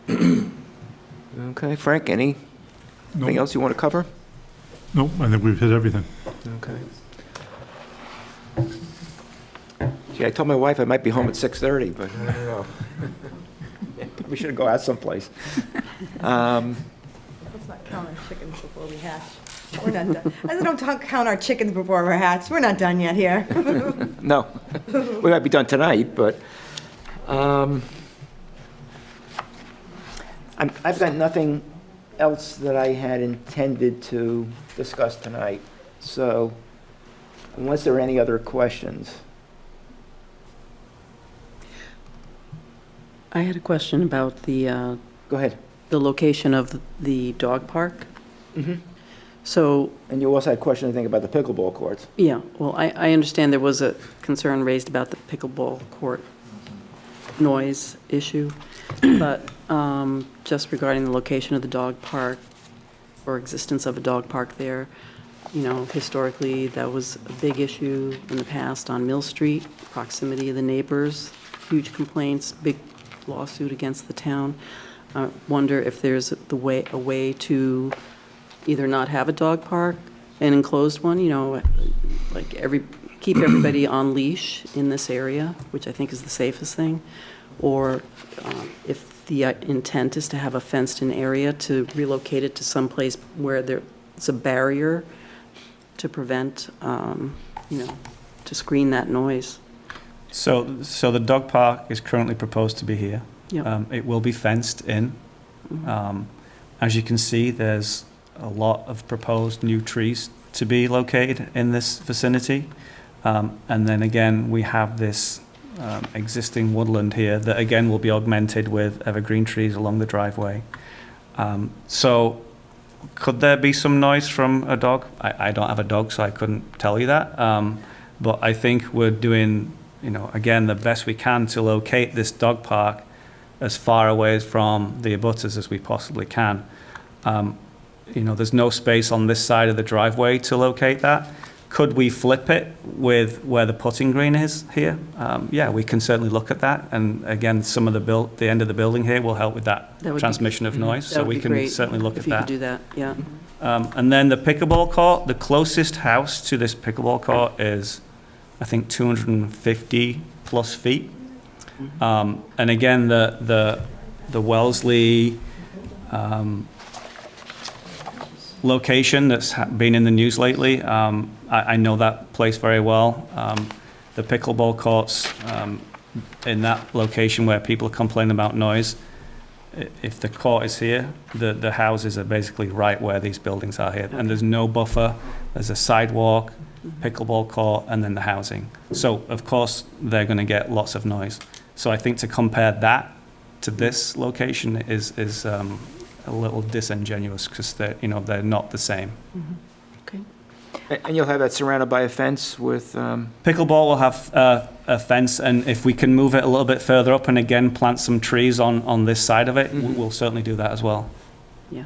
Okay, Frank, anything else you want to cover? Nope, I think we've hit everything. Okay. Gee, I told my wife I might be home at 6:30, but I don't know. We should go out someplace. Let's not count our chickens before we hatch. We're not done. I said, don't count our chickens before we're hatched. We're not done yet here. No, we might be done tonight, but I've got nothing else that I had intended to discuss tonight. So unless there are any other questions. I had a question about the Go ahead. location of the dog park. Mm-hmm. So, And you also had a question, I think, about the pickleball courts. yeah, well, I understand there was a concern raised about the pickleball court noise issue, but just regarding the location of the dog park or existence of a dog park there, you know, historically, that was a big issue in the past on Mill Street, proximity of the neighbors, huge complaints, big lawsuit against the town. I wonder if there's a way to either not have a dog park, an enclosed one, you know, like keep everybody on leash in this area, which I think is the safest thing, or if the intent is to have a fenced-in area, to relocate it to someplace where there's a barrier to prevent, you know, to screen that noise. So the dog park is currently proposed to be here. Yep. It will be fenced in. As you can see, there's a lot of proposed new trees to be located in this vicinity. And then again, we have this existing woodland here that again will be augmented with evergreen trees along the driveway. So could there be some noise from a dog? I don't have a dog, so I couldn't tell you that. But I think we're doing, you know, again, the best we can to locate this dog park as far away from the abutters as we possibly can. You know, there's no space on this side of the driveway to locate that. Could we flip it with where the putting green is here? Yeah, we can certainly look at that. And again, some of the end of the building here will help with that That would be- transmission of noise. That So would we be can great certainly look at if you could that. do that, yeah. And then the pickleball court, the closest house to this pickleball court is, I think, 250 plus feet. And again, the Wellesley location that's been in the news lately, I know that place very well. The pickleball courts in that location where people complain about noise, if the court is here, the houses are basically right where these buildings are here. And there's no buffer, there's a sidewalk, pickleball court, and then the housing. So, of course, they're going to get lots of noise. So I think to compare that to this location is a little disingenuous because they're not the same. Okay. And you'll have that surrounded by a fence with, Pickleball will have a fence, and if we can move it a little bit further up and again plant some trees on this side of it, we'll certainly do that as well. Yeah.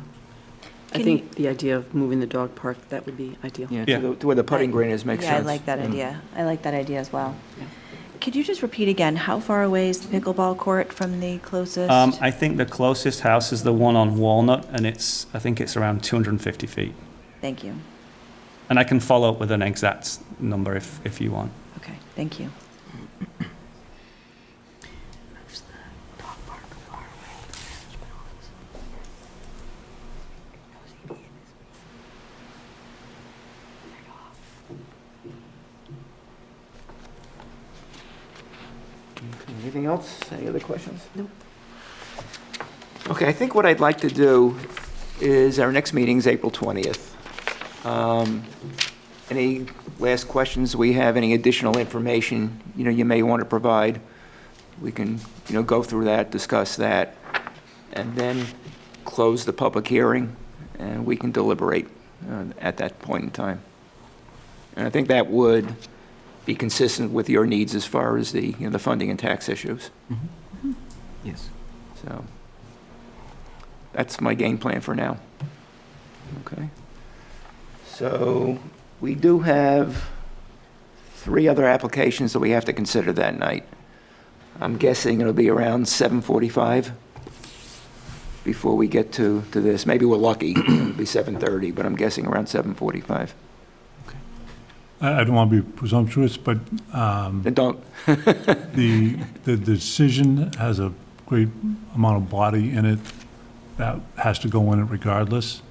I Can think the idea of moving the dog park, that would be ideal. yeah, Yeah. to where the putting green is, makes Yeah, sense. I like that idea. I like that idea as well. Could you just repeat again, how far away is the pickleball court from the closest? I think the closest house is the one on Walnut, and I think it's around 250 feet. Thank you. And I can follow up with an exact number if you want. Okay, thank you. Anything else? Any other questions? No. Okay, I think what I'd like to do is, our next meeting is April 20th. Any last questions we have, any additional information, you may want to provide? We can, go through that, discuss that, and then close the public hearing, and we can deliberate at that point in time. And I think that would be consistent with your needs as far as the, the funding and tax issues. Yes. So that's my game plan for now. Okay. So we do have 3 other applications that we have to consider that night. I'm guessing it'll be around 7:45 before we get to this. Maybe we're lucky, it'll be 7:30, but I'm guessing around 7:45. I don't want to be presumptuous, but And don't, the decision has a great amount of body in it that has to go in it regardless.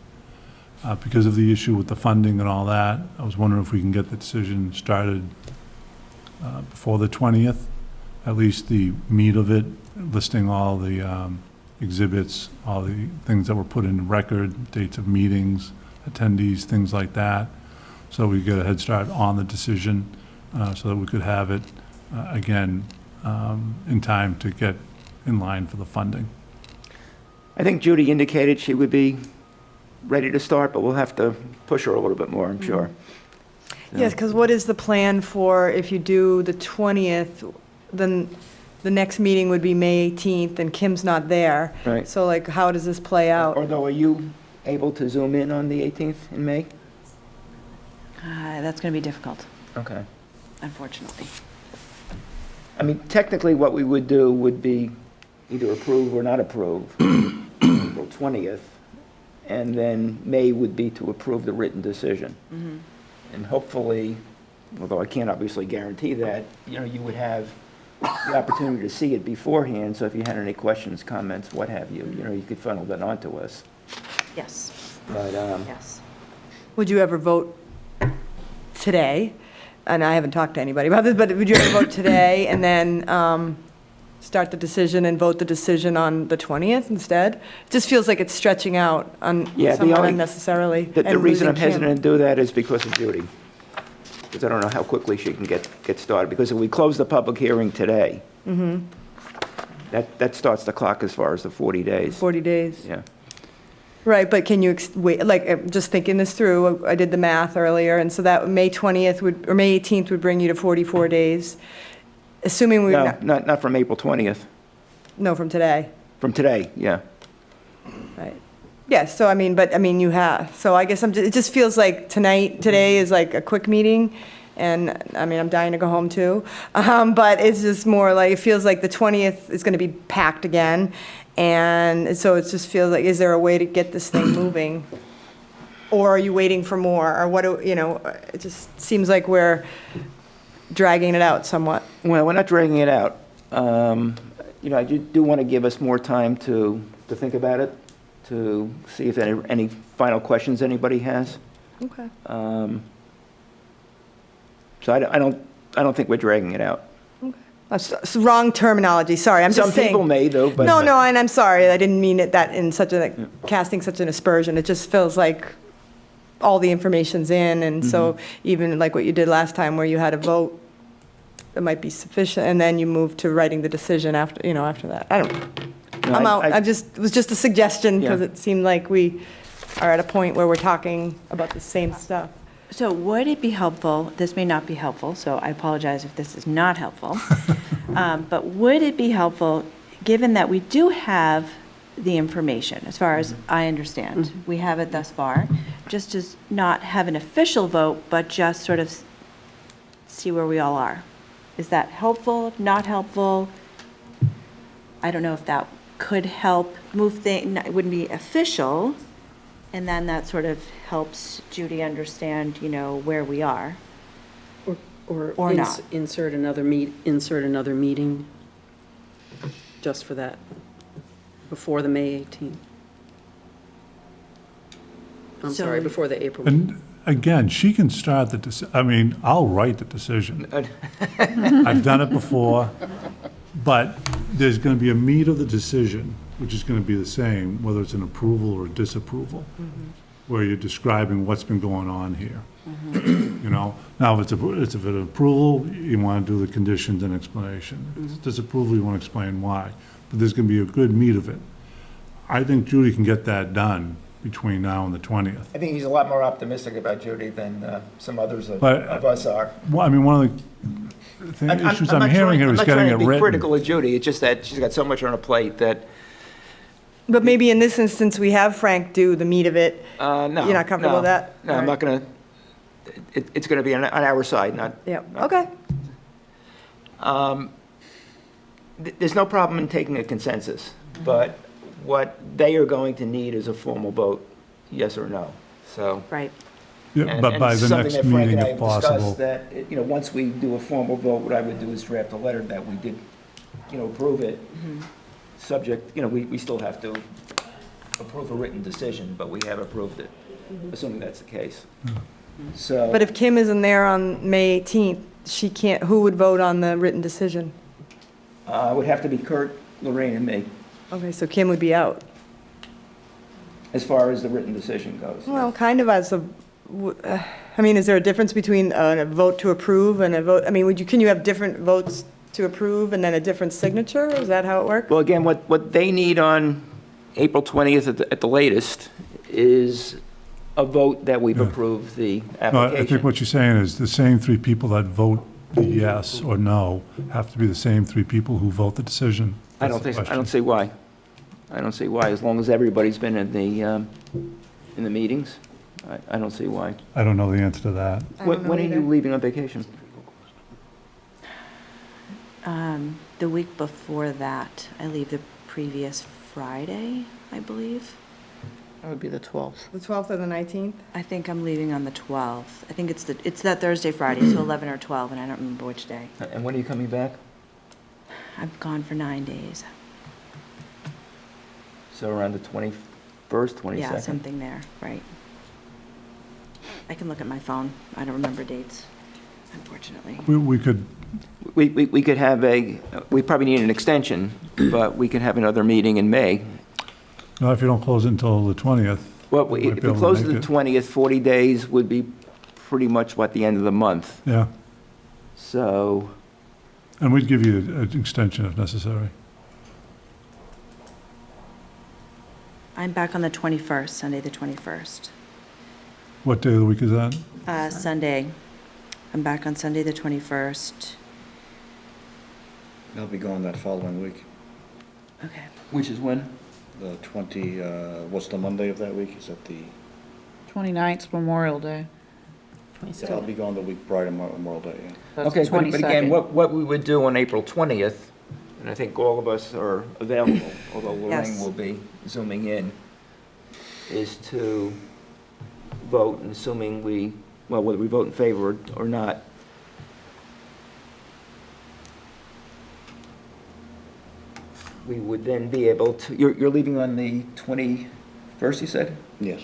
Because of the issue with the funding and all that, I was wondering if we can get the decision started before the 20th, at least the meat of it, listing all the exhibits, all the things that were put in the record, dates of meetings, attendees, things like that, so we get a head start on the decision, so that we could have it, again, in time to get in line for the funding. I think Judy indicated she would be ready to start, but we'll have to push her a little bit more, I'm sure. Yes, because what is the plan for if you do the 20th, then the next meeting would be May 18th, and Kim's not there. Right. So like, how does this play out? Although, are you able to zoom in on the 18th in May? That's going to be difficult, Okay. unfortunately. I mean, technically, what we would do would be either approve or not approve April 20th, and then May would be to approve the written decision. And hopefully, although I can't obviously guarantee that, you would have the opportunity to see it beforehand, so if you had any questions, comments, what have you, you could funnel that onto us. Yes, But, yes. Would you ever vote today? And I haven't talked to anybody about this, but would you ever vote today and then start the decision and vote the decision on the 20th instead? It just feels like it's stretching out Yeah, the somewhat only- unnecessarily. the and reason losing I'm Kim. hesitant to do that is because of Judy. Because I don't know how quickly she can get started. Because if we close the public hearing today, that starts the clock as far as the 40 days. 40 days. Yeah. Right, but can you, wait, like, just thinking this through, I did the math earlier, and so that May 20th or May 18th would bring you to 44 days, assuming we, No, not from April 20th. no, from today, From today, yeah. right? Yes, so I mean, you have, so I guess it just feels like today is like a quick meeting, and, I mean, I'm dying to go home too, but it's just more like, it feels like the 20th is gonna be packed again, and so it just feels like, is there a way to get this thing moving? Or are you waiting for more, or what, it just seems like we're dragging it out somewhat. Well, we're not dragging it out. I do want to give us more time to think about it, to see if any final questions anybody has. Okay. So I don't think we're dragging it out. That's wrong terminology, sorry, I'm Some just saying. people may, though, but... No, and I'm sorry, I didn't mean it that in such a, casting such an aspersion, it just feels like all the information's in, and so even like what you did last time where you had a vote, that might be sufficient, and then you move to writing the decision after, after that. I don't know. No, I'm out. I- It was just a suggestion, because Yeah. it seemed like we are at a point where we're talking about the same stuff. So would it be helpful, this may not be helpful, so I apologize if this is not helpful, but would it be helpful, given that we do have the information, as far as I understand, we have it thus far, just to not have an official vote, but just sort of see where we all are? Is that helpful, not helpful? I don't know if that could help move things, it wouldn't be official, and then that sort of helps Judy understand, where we are. Or not. Insert another meeting just for that, before the May 18th. I'm So- sorry, before the April. And again, she can start I'll write the decision. I've done it before, but there's going to be a meat of the decision, which is going to be the same, whether it's an approval or a disapproval, where you're describing what's been going on here. Now, if it's an approval, you want to do the conditions and explanation. If it's disapproval, you want to explain why. But there's going to be a good meat of it. I think Judy can get that done between now and the 20th. I think he's a lot more optimistic about Judy than some others of But- us are. Well, one of the issues I'm hearing here is getting it I'm not trying to be written. critical of Judy, it's just that she's got so much on her plate that, But maybe in this instance, we have Frank do the meat of it. no. You're not comfortable with that? No, I'm not going to, it's going to be on our side, not. Yeah, okay. There's no problem in taking a consensus, but what they are going to need is a formal vote, yes or no, so. Right. Yeah, And- but and by it's the something next that Frank meeting, and I if have discussed, possible. that, once we do a formal vote, what I would do is draft a letter that we did, approve it, subject, we still have to approve a written decision, but we have approved it, assuming that's the case. So. But if Kim isn't there on May 18th, she can't, who would vote on the written decision? It would have to be Kurt, Lorraine, and me, Okay, so Kim would be out. as far as the written decision goes. Well, kind of as is there a difference between a vote to approve and a vote, can you have different votes to approve and then a different signature? Is that how it works? Well, again, what they need on April 20th at the latest is a vote that we've approved the No, I think application. what you're saying is the same three people that vote the yes or no have to be the same three people who vote the decision. I That's don't the think, I question. don't see why. I don't see why, as long as everybody's been in the meetings, I don't see why. I don't know the answer to that. I don't know When are you either. leaving on vacation? The week before that, I leave the previous Friday, I believe. That would be the 12th. The 12th or the 19th? I think I'm leaving on the 12th. I think it's that Thursday, Friday, so 11 or 12, and I don't remember which day. And when are you coming back? I'm gone for 9 days. So around the 21st, 22nd? Yeah, something there, right. I can look at my phone. I don't remember dates, unfortunately. We could, We could have we probably need an extension, but we could have another meeting in May. no, if you don't close it until the 20th. Well, we might if be we able to close make the it. 20th, 40 days would be pretty much what the end of the month. Yeah, So, and we'd give you an extension if necessary. I'm back on the 21st, Sunday, the 21st. What day of the week is that? Sunday. I'm back on Sunday, the 21st. I'll be gone that following week. Okay. which is when? The 20, what's the Monday of that week? Is that the, 29th's Memorial Day. yeah, I'll be gone the week prior to Memorial Day, yeah. That's Okay, the but again, 22nd. what we would do on April 20th, and I think all of us are available, although Lorraine Yes. will be zooming in, is to vote, and assuming well, whether we vote in favor or not, we would then be able to, you're leaving on the 21st, you said? Yes.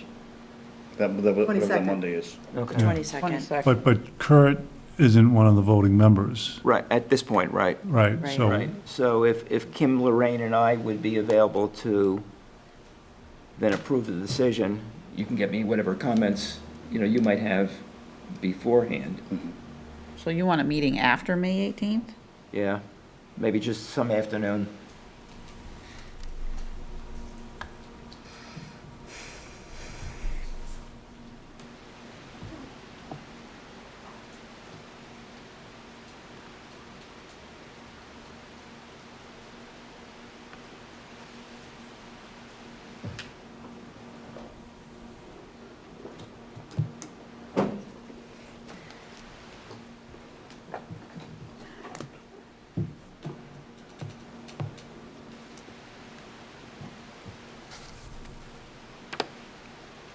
Whatever that 22nd. Monday is. Okay. 22nd. 22nd. But Kurt isn't one of the voting members, Right, at this point, right. right? Right. So Right, so if Kim, Lorraine, and I would be available to then approve the decision, you can get me whatever comments you might have beforehand. So you want a meeting after May 18th? Yeah, maybe just some afternoon.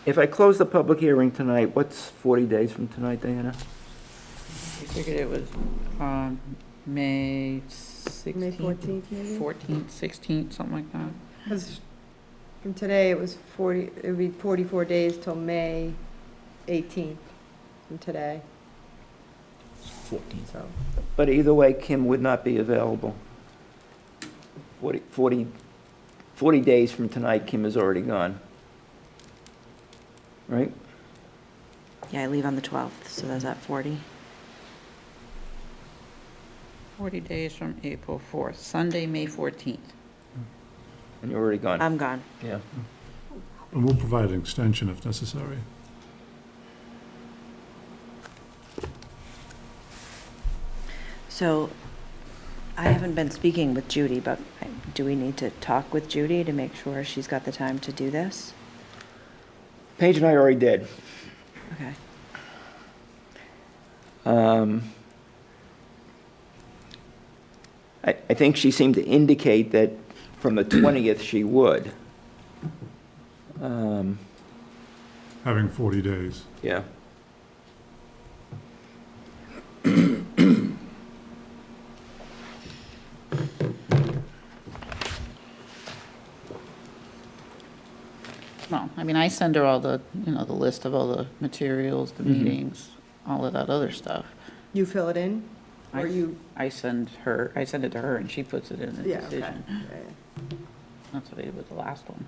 If I close the public hearing tonight, what's 40 days from tonight, Diana? We figured it was May 16th? May 14th, maybe? 14th, 16th, something like that. Because from today, it would be 44 days till May 18th from today. 14. So, But either way, Kim would not be available. 40 days from tonight, Kim is already gone. Right? Yeah, I leave on the 12th, so that's at 40. 40 days from April 4th, Sunday, May 14th. And you're already gone. I'm gone. Yeah. And we'll provide an extension if necessary. So I haven't been speaking with Judy, but do we need to talk with Judy to make sure she's got the time to do this? Paige and I already did. Okay. I think she seemed to indicate that from the 20th she would. Having 40 days. Yeah. Well, I mean, I send her all the, the list of all the materials, the meetings, all of that other stuff. you fill it in? Or you, I send it to her and she puts it in the yeah, okay. decision. Yeah, yeah. That's what I did with the last one.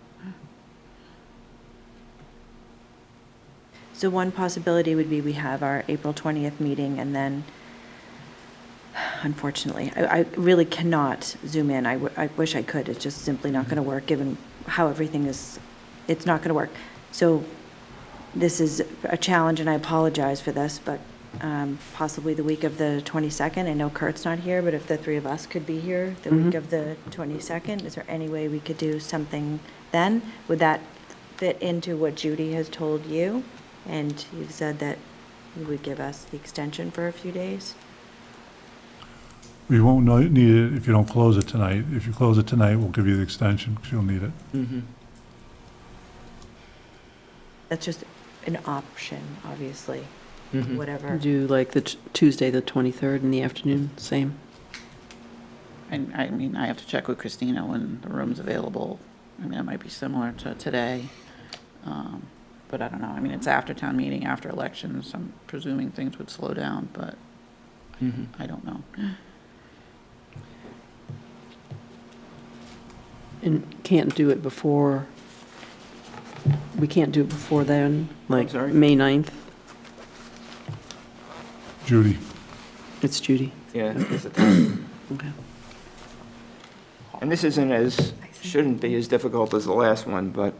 So one possibility would be we have our April 20th meeting, and then, unfortunately, I really cannot zoom in. I wish I could. It's just simply not going to work, given how everything is. It's not going to work. So this is a challenge, and I apologize for this, but possibly the week of the 22nd. I know Kurt's not here, but if the three of us could be here the week of the 22nd, is there any way we could do something then? Would that fit into what Judy has told you? And you've said that you would give us the extension for a few days? We won't need it if you don't close it tonight. If you close it tonight, we'll give you the extension because you'll need it. That's just an option, obviously, whatever. Do like the Tuesday, the 23rd in the afternoon, same? And I mean, I have to check with Christina when the room's available. I mean, it might be similar to today. But I don't know. I mean, it's after town meeting, after elections. I'm presuming things would slow down, but I don't know. And can't do it before, we can't do it before then, like sorry? May 9th? Judy? It's Judy. Yeah. It's a time. Okay. And this shouldn't be as difficult as the last one, but.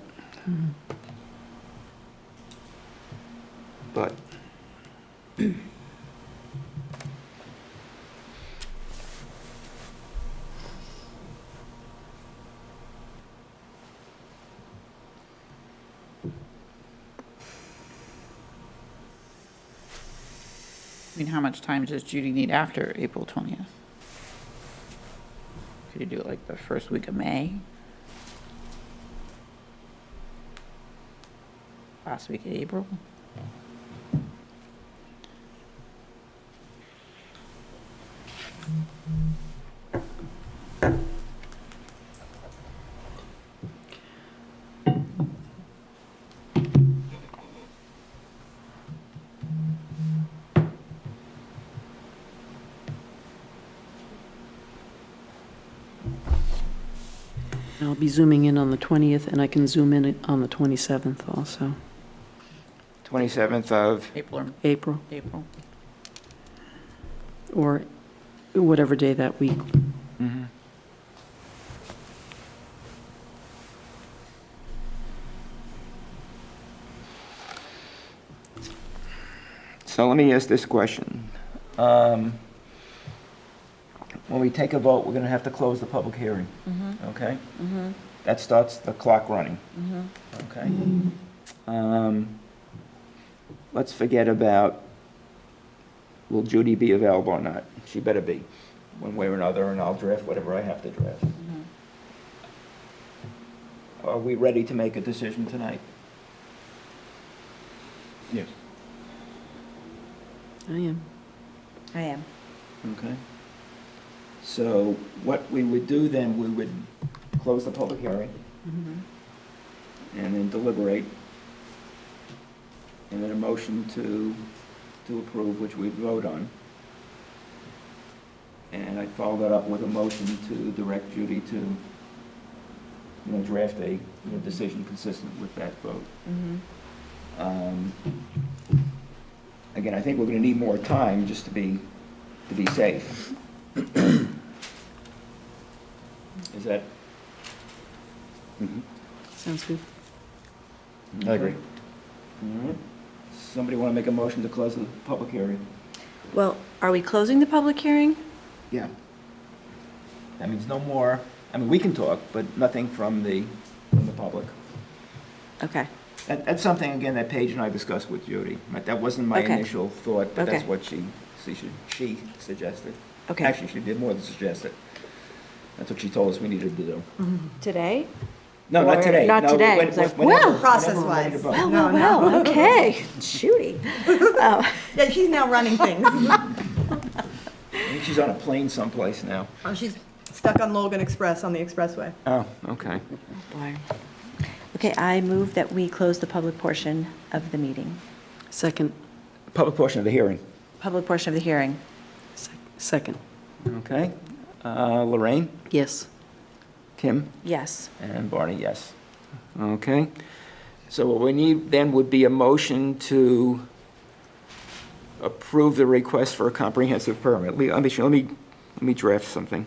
I mean, how much time does Judy need after April 20th? Could you do it like the first week of May? Last week of April? I'll be zooming in on the 20th, and I can zoom in on the 27th also. 27th of, April, April. or whatever day that week. so let me ask this question. When we take a vote, we're going to have to close the public hearing, okay? That starts the clock running, okay? Let's forget about, will Judy be available or not? She better be, one way or another, and I'll draft whatever I have to draft. Are we ready to make a decision tonight? Yes. I am. I am. Okay. So what we would do then, we would close the public hearing and then deliberate, and then a motion to approve, which we'd vote on. And I'd follow that up with a motion to direct Judy to, draft a decision consistent with that vote. Again, I think we're going to need more time just to be safe. Is that? Sounds good. I agree. All right. Somebody want to make a motion to close the public hearing? Well, are we closing the public hearing? Yeah. That means no more, we can talk, but nothing from the public. Okay. That's something, again, that Paige and I discussed with Judy. That wasn't my Okay. initial thought, but that's Okay. what she suggested. Okay. Actually, she did more than suggest it. That's what she told us we needed to do. Today? No, not Or today. not No, today. when- It was like, whenever- well, whenever we're ready to process-wise. vote. Well, okay. Shooty. Yeah, she's now running things. I think she's on a plane someplace now. Oh, she's stuck on Logan Express on the expressway. Oh, okay. Boy. Okay, I move that we close the public portion of the meeting. Second, Public portion of the hearing. Public portion of the hearing. second, Okay. Lorraine? yes. Kim? Yes. And Barney, yes. Okay. So what we need then would be a motion to approve the request for a comprehensive permit. Let me draft something.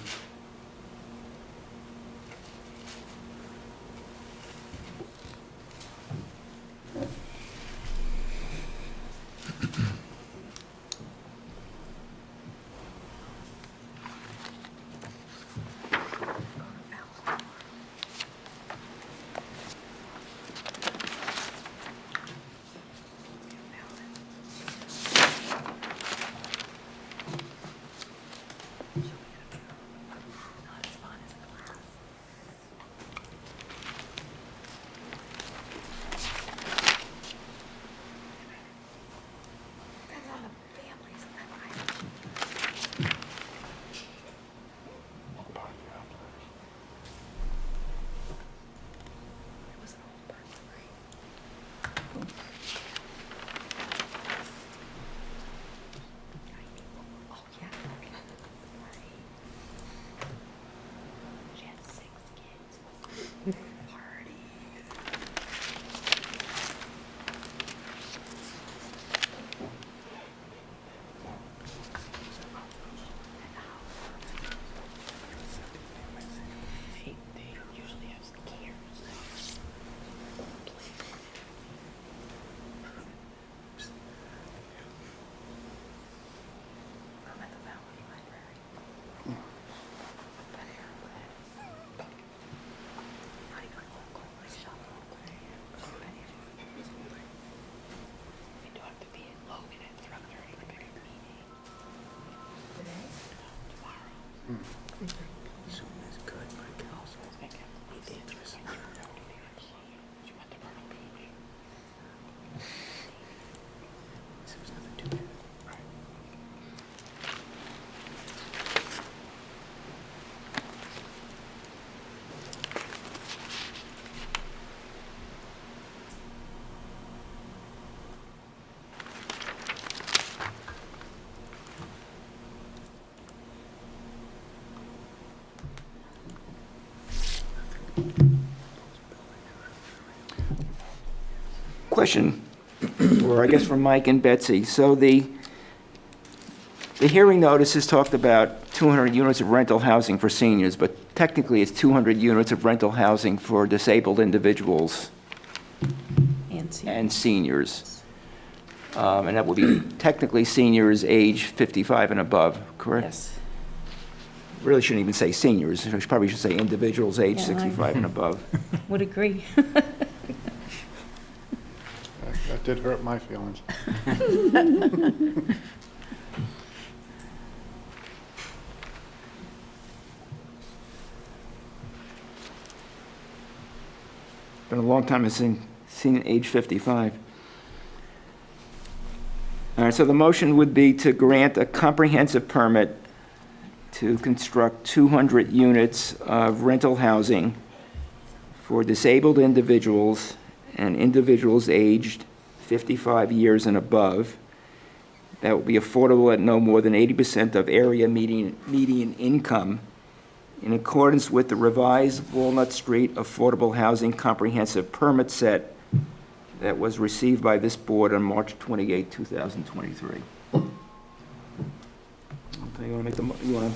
Question. or I guess from Mike and Betsy. So the hearing notice has talked about 200 units of rental housing for seniors, but technically it's 200 units of rental housing for disabled individuals and seniors. And that will be technically seniors age 55 and above, correct? Yes. Really shouldn't even say seniors, I probably should say individuals age Yeah, 65 and above. Would agree. That did hurt my feelings. Been a long time since seen age 55. All right, so the motion would be to grant a comprehensive permit to construct 200 units of rental housing for disabled individuals and individuals aged 55 years and above. That will be affordable at no more than 80% of area median income in accordance with the revised Walnut Street Affordable Housing Comprehensive Permit Set that was received by this board on March 28, 2023. Okay, you want to make the, you want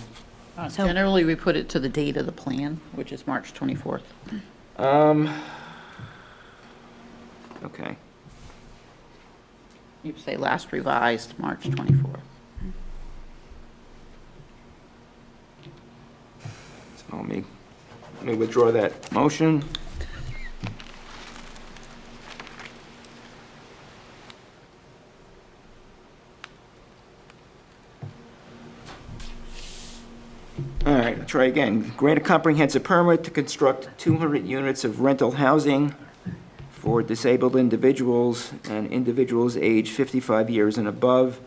to? Generally, we put it to the date of the plan, which is March 24th. Okay. You say last revised, March 24th. So let me withdraw that motion. All right, I'll try again. Grant a comprehensive permit to construct 200 units of rental housing for disabled individuals and individuals aged 55 years and above.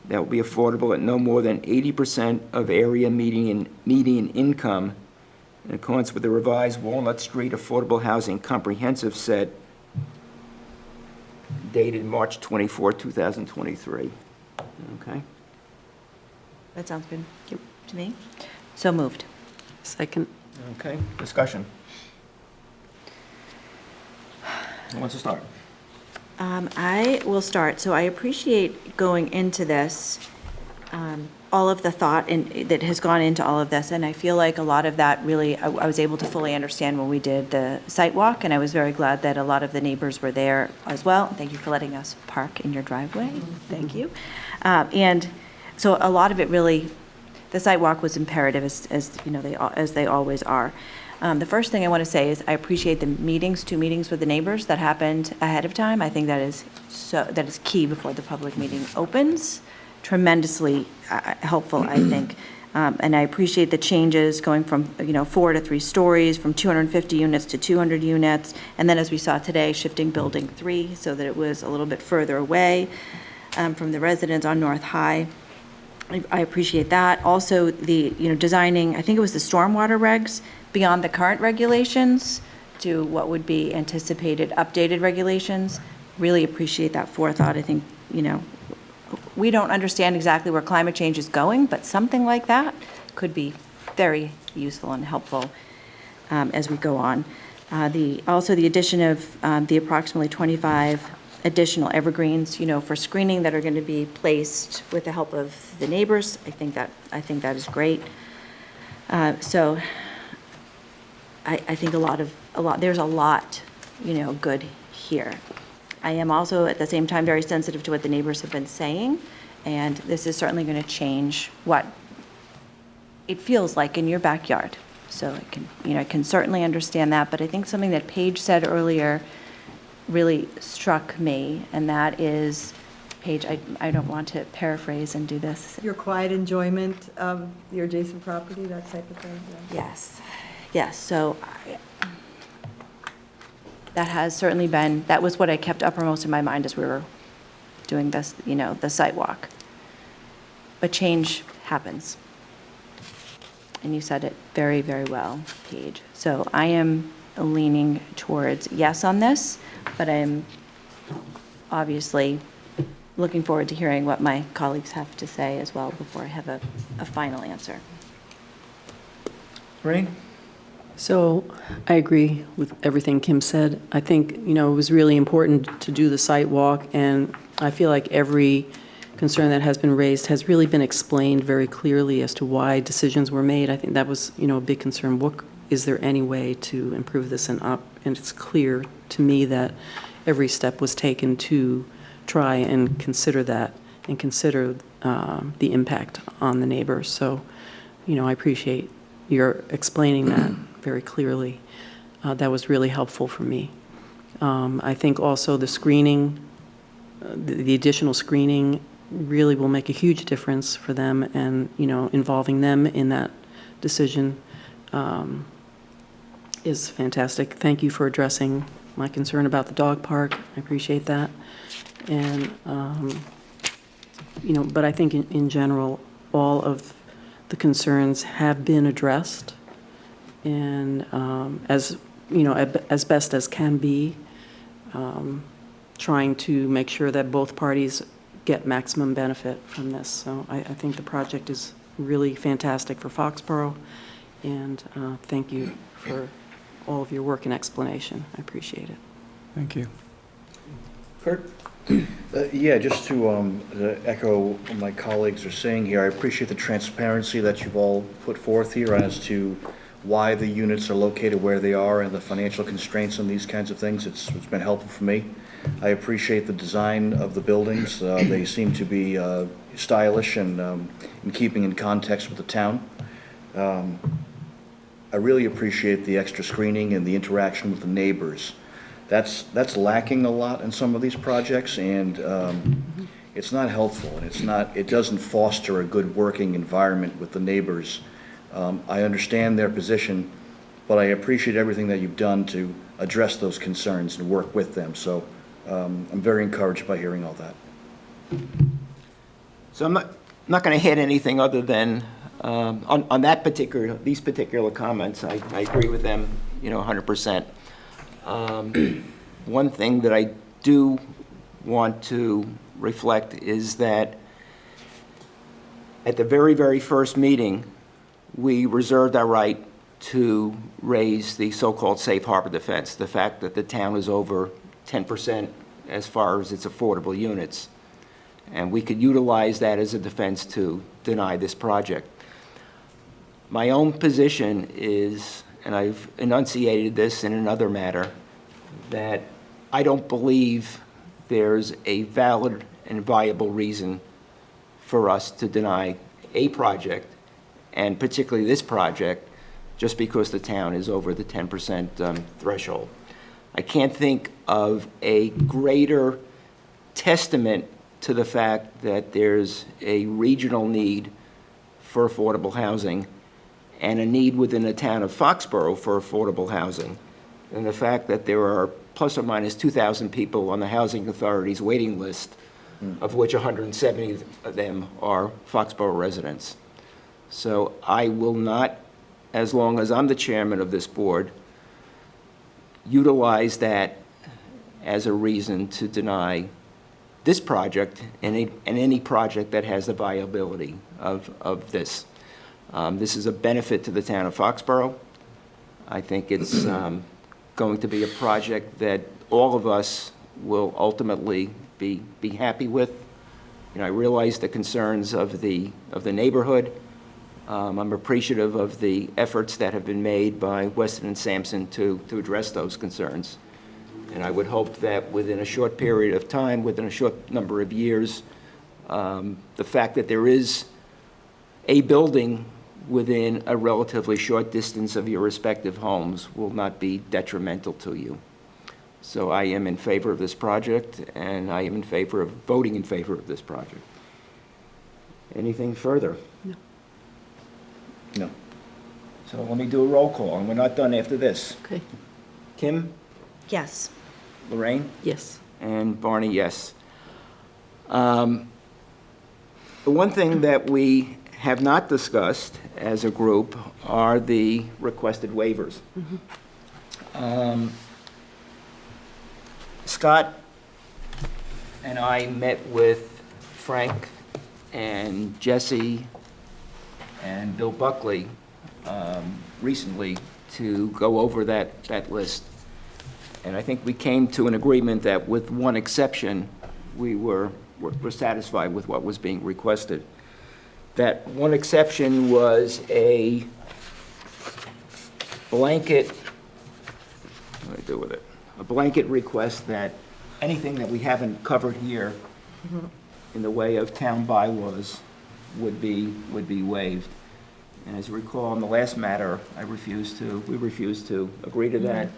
That will be affordable at no more than 80% of area median income in accordance with the revised Walnut Street Affordable Housing Comprehensive Set dated March 24, 2023. Okay? That sounds good to me. So moved. Second. Okay, discussion. Who wants to start? I will start. So I appreciate going into this, all of the thought that has gone into all of this, and I feel like a lot of that really, I was able to fully understand when we did the site walk, and I was very glad that a lot of the neighbors were there as well. Thank you for letting us park in your driveway. Thank you. And so a lot of it really, the site walk was imperative, as you know, as they always are. The first thing I want to say is I appreciate the two meetings with the neighbors that happened ahead of time. I think that is key before the public meeting opens. Tremendously helpful, I think. And I appreciate the changes going from 4 to 3 stories, from 250 units to 200 units, and then as we saw today, shifting building 3 so that it was a little bit further away from the residents on North High. I appreciate that. Also, the designing, I think it was the stormwater regs beyond the current regulations to what would be anticipated updated regulations. Really appreciate that forethought. I think, we don't understand exactly where climate change is going, but something like that could be very useful and helpful as we go on. Also the addition of the approximately 25 additional evergreens, for screening that are going to be placed with the help of the neighbors. I think that is great. So I think there's a lot, good here. I am also at the same time very sensitive to what the neighbors have been saying, and this is certainly going to change what it feels like in your backyard. So I can certainly understand that, but I think something that Paige said earlier really struck me, and that is, Paige, I don't want to paraphrase and do this. Your quiet enjoyment of your adjacent property, that type of thing? Yeah. Yes, so that has certainly been, that was what I kept uppermost in my mind as we were doing this, the site walk. But change happens. And you said it very, very well, Paige. So I am leaning towards yes on this, but I'm obviously looking forward to hearing what my colleagues have to say as well before I have a final answer. Rain? So I agree with everything Kim said. I think, it was really important to do the site walk, and I feel like every concern that has been raised has really been explained very clearly as to why decisions were made. I think that was, a big concern. Is there any way to improve this and it's clear to me that every step was taken to try and consider that and consider the impact on the neighbors. So, I appreciate your explaining that very clearly. That was really helpful for me. I think also the screening, the additional screening really will make a huge difference for them, and, involving them in that decision is fantastic. Thank you for addressing my concern about the dog park. I appreciate that. And, but I think in general, all of the concerns have been addressed, and as best as can be, trying to make sure that both parties get maximum benefit from this. So I think the project is really fantastic for Foxborough, and thank you for all of your work and explanation. I appreciate it. Thank you. Kurt? Yeah, just to echo what my colleagues are saying here, I appreciate the transparency that you've all put forth here as to why the units are located where they are and the financial constraints and these kinds of things. It's been helpful for me. I appreciate the design of the buildings. They seem to be stylish and in keeping in context with the town. I really appreciate the extra screening and the interaction with the neighbors. That's lacking a lot in some of these projects, and it's not helpful, and it doesn't foster a good working environment with the neighbors. I understand their position, but I appreciate everything that you've done to address those concerns and work with them. So I'm very encouraged by hearing all that. So I'm not going to hit anything other than on these particular comments. I agree with them, 100%. One thing that I do want to reflect is that at the very, very first meeting, we reserved our right to raise the so-called safe harbor defense, the fact that the town is over 10% as far as its affordable units. And we could utilize that as a defense to deny this project. My own position is, and I've enunciated this in another matter, that I don't believe there's a valid and viable reason for us to deny a project, and particularly this project, just because the town is over the 10% threshold. I can't think of a greater testament to the fact that there's a regional need for affordable housing and a need within the town of Foxborough for affordable housing, and the fact that there are plus or minus 2,000 people on the Housing Authority's waiting list, of which 170 of them are Foxborough residents. So I will not, as long as I'm the chairman of this board, utilize that as a reason to deny this project and any project that has the viability of this. This is a benefit to the town of Foxborough. I think it's going to be a project that all of us will ultimately be happy with. I realize the concerns of the neighborhood. I'm appreciative of the efforts that have been made by Weston and Sampson to address those concerns. And I would hope that within a short period of time, within a short number of years, the fact that there is a building within a relatively short distance of your respective homes will not be detrimental to you. So I am in favor of this project, and I am in favor of voting in favor of this project. Anything further? No. No. So let me do a roll call, and we're not done after this. Okay. Kim? Yes. Lorraine? Yes. And Barney, yes. The one thing that we have not discussed as a group are the requested waivers. Scott and I met with Frank and Jesse and Bill Buckley recently to go over that list. And I think we came to an agreement that with one exception, we're satisfied with what was being requested. That one exception was a blanket, what do I do with it? A blanket request that anything that we haven't covered here in the way of town bylaws would be waived. And as you recall, in the last matter, we refused to agree to that,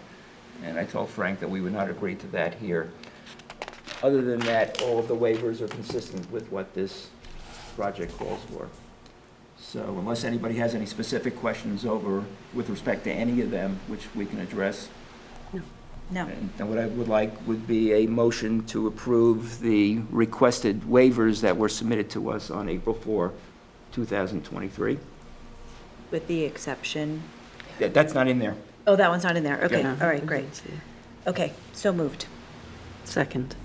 and I told Frank that we would not agree to that here. Other than that, all of the waivers are consistent with what this project calls for. So unless anybody has any specific questions with respect to any of them, which we can address. No. And what I would like would be a motion to approve the requested waivers that were submitted to us on April 4, 2023. With the exception, That's not in there. oh, that one's not in there. Okay, Yeah. all right, great. Okay, so moved. Second,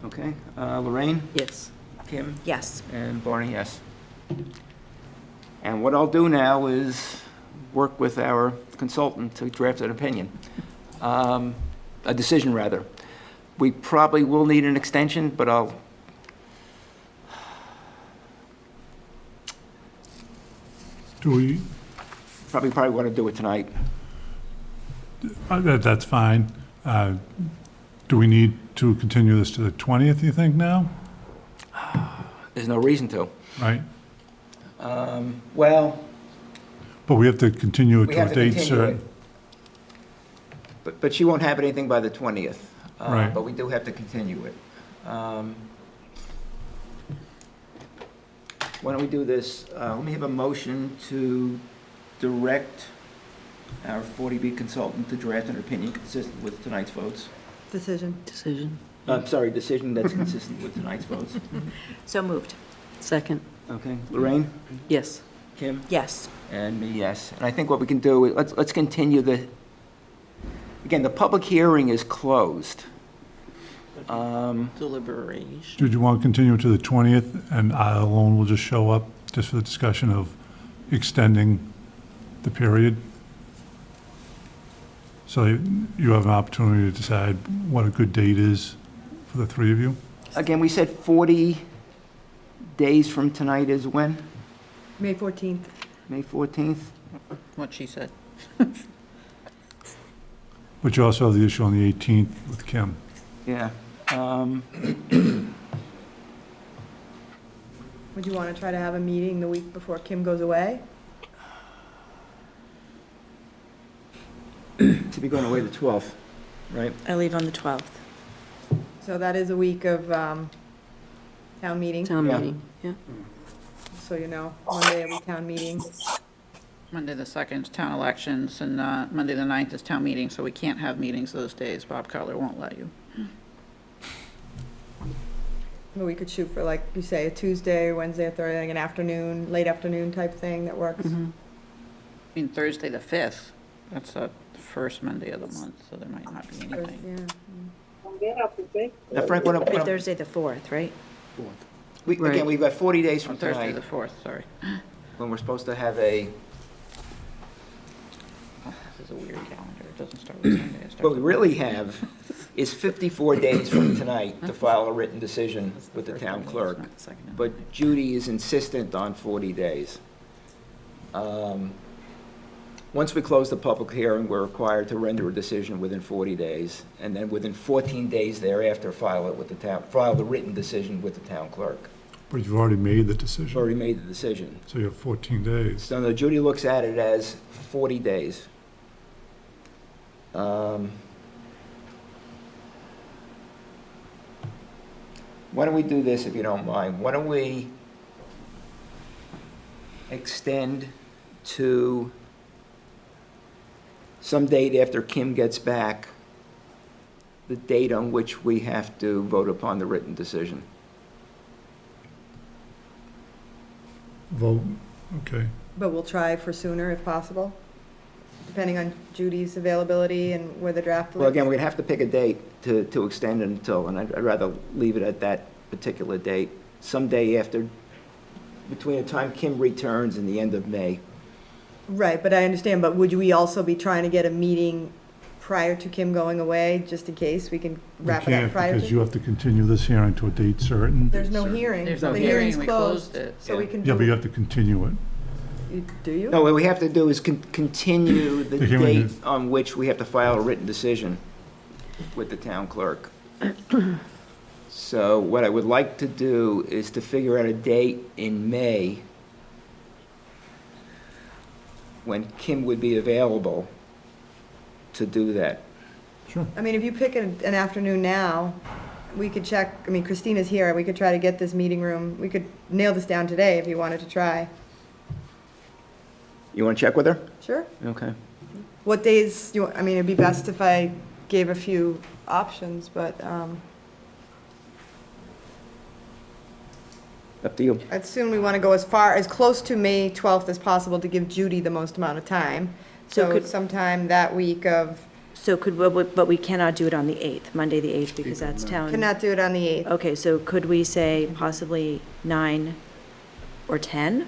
Okay, Lorraine, yes. Kim, Yes. and Barney, yes. And what I'll do now is work with our consultant to draft an opinion, a decision, rather. We probably will need an extension, but Do we, probably want to do it tonight. that's fine. Do we need to continue this to the 20th, you think, now? There's no reason to. Right? Well, But we have to continue it we to have a to date continue it. certain. But she won't have anything by the 20th. Right. But we do have to continue it. Why don't we do this? Let me have a motion to direct our 40B consultant to draft an opinion consistent with tonight's votes. Decision. Decision, Decision that's consistent with tonight's votes. So moved. second, Okay, Lorraine, yes. Kim, Yes. and me, yes. And I think what we can do, let's continue again, the public hearing is closed. Deliberation. Did you want to continue to the 20th, and I alone will just show up just for the discussion of extending the period? So you have an opportunity to decide what a good date is for the three of you? Again, we said 40 days from tonight is when? May 14th. May 14th? What she said. But you also have the issue on the 18th with Kim. Yeah. Would you want to try to have a meeting the week before Kim goes away? To be going away the 12th, right? I leave on the 12th. So that is a week of town meeting, Town Yeah. meeting, yeah. so you know, Monday will be town meeting. Monday the 2nd is town elections, and Monday the 9th is town meeting, so we can't have meetings those days. Bob Cutler won't let you. But we could shoot for, like you say, a Tuesday, Wednesday, or Thursday, like an afternoon, late afternoon type thing that works. I mean, Thursday the 5th, that's the first Monday of the month, so there might not be anything. Yeah. Now, Frank, what Or Thursday, the 4th, right? again, Right. we've got 40 days On from Thursday tonight the 4th, sorry. when we're supposed to have This is a weird calendar. It doesn't start with Sunday. It starts what we with really have is 54 days from tonight to file a written decision with the town clerk. Not the second. But Judy is insistent on 40 days. Once we close the public hearing, we're required to render a decision within 40 days, and then within 14 days thereafter, file the written decision with the town clerk. But you've already made the We've decision, already made the decision. so you have 14 days. So no, Judy looks at it as 40 days. Why don't we do this, if you don't mind? Why don't we extend to some date after Kim gets back, the date on which we have to vote upon the written decision? Vote, okay. But we'll try for sooner if possible, depending on Judy's availability and where the draft lives. Well, again, we'd have to pick a date to extend it until, and I'd rather leave it at that particular date, someday after, between the time Kim returns and the end of May. Right, but I understand, but would we also be trying to get a meeting prior to Kim going away, just in case we can We wrap it up can't, prior because to? you have to continue this hearing to a date certain. There's no hearing. There's no The hearing, hearing's we closed, closed it, so we yeah. can Yeah, but you do, have to continue it. do you? No, what we have to do is continue the The hearing date is- on which we have to file a written decision with the town clerk. So what I would like to do is to figure out a date in May when Kim would be available to do that. I mean, if you pick an afternoon now, we could check, I mean, Christina's here, we could try to get this meeting room, we could nail this down today if you wanted to try. You want to check with her? Sure. Okay. What days, I mean, it'd be best if I gave a few options, but Up to you. I'd assume we want to go as close to May 12th as possible to give Judy the most amount of time. So So could- sometime that week of, So but we cannot do it on the 8th, Monday, the 8th, because that's town. cannot do it on the 8th. Okay, so could we say possibly 9 or 10?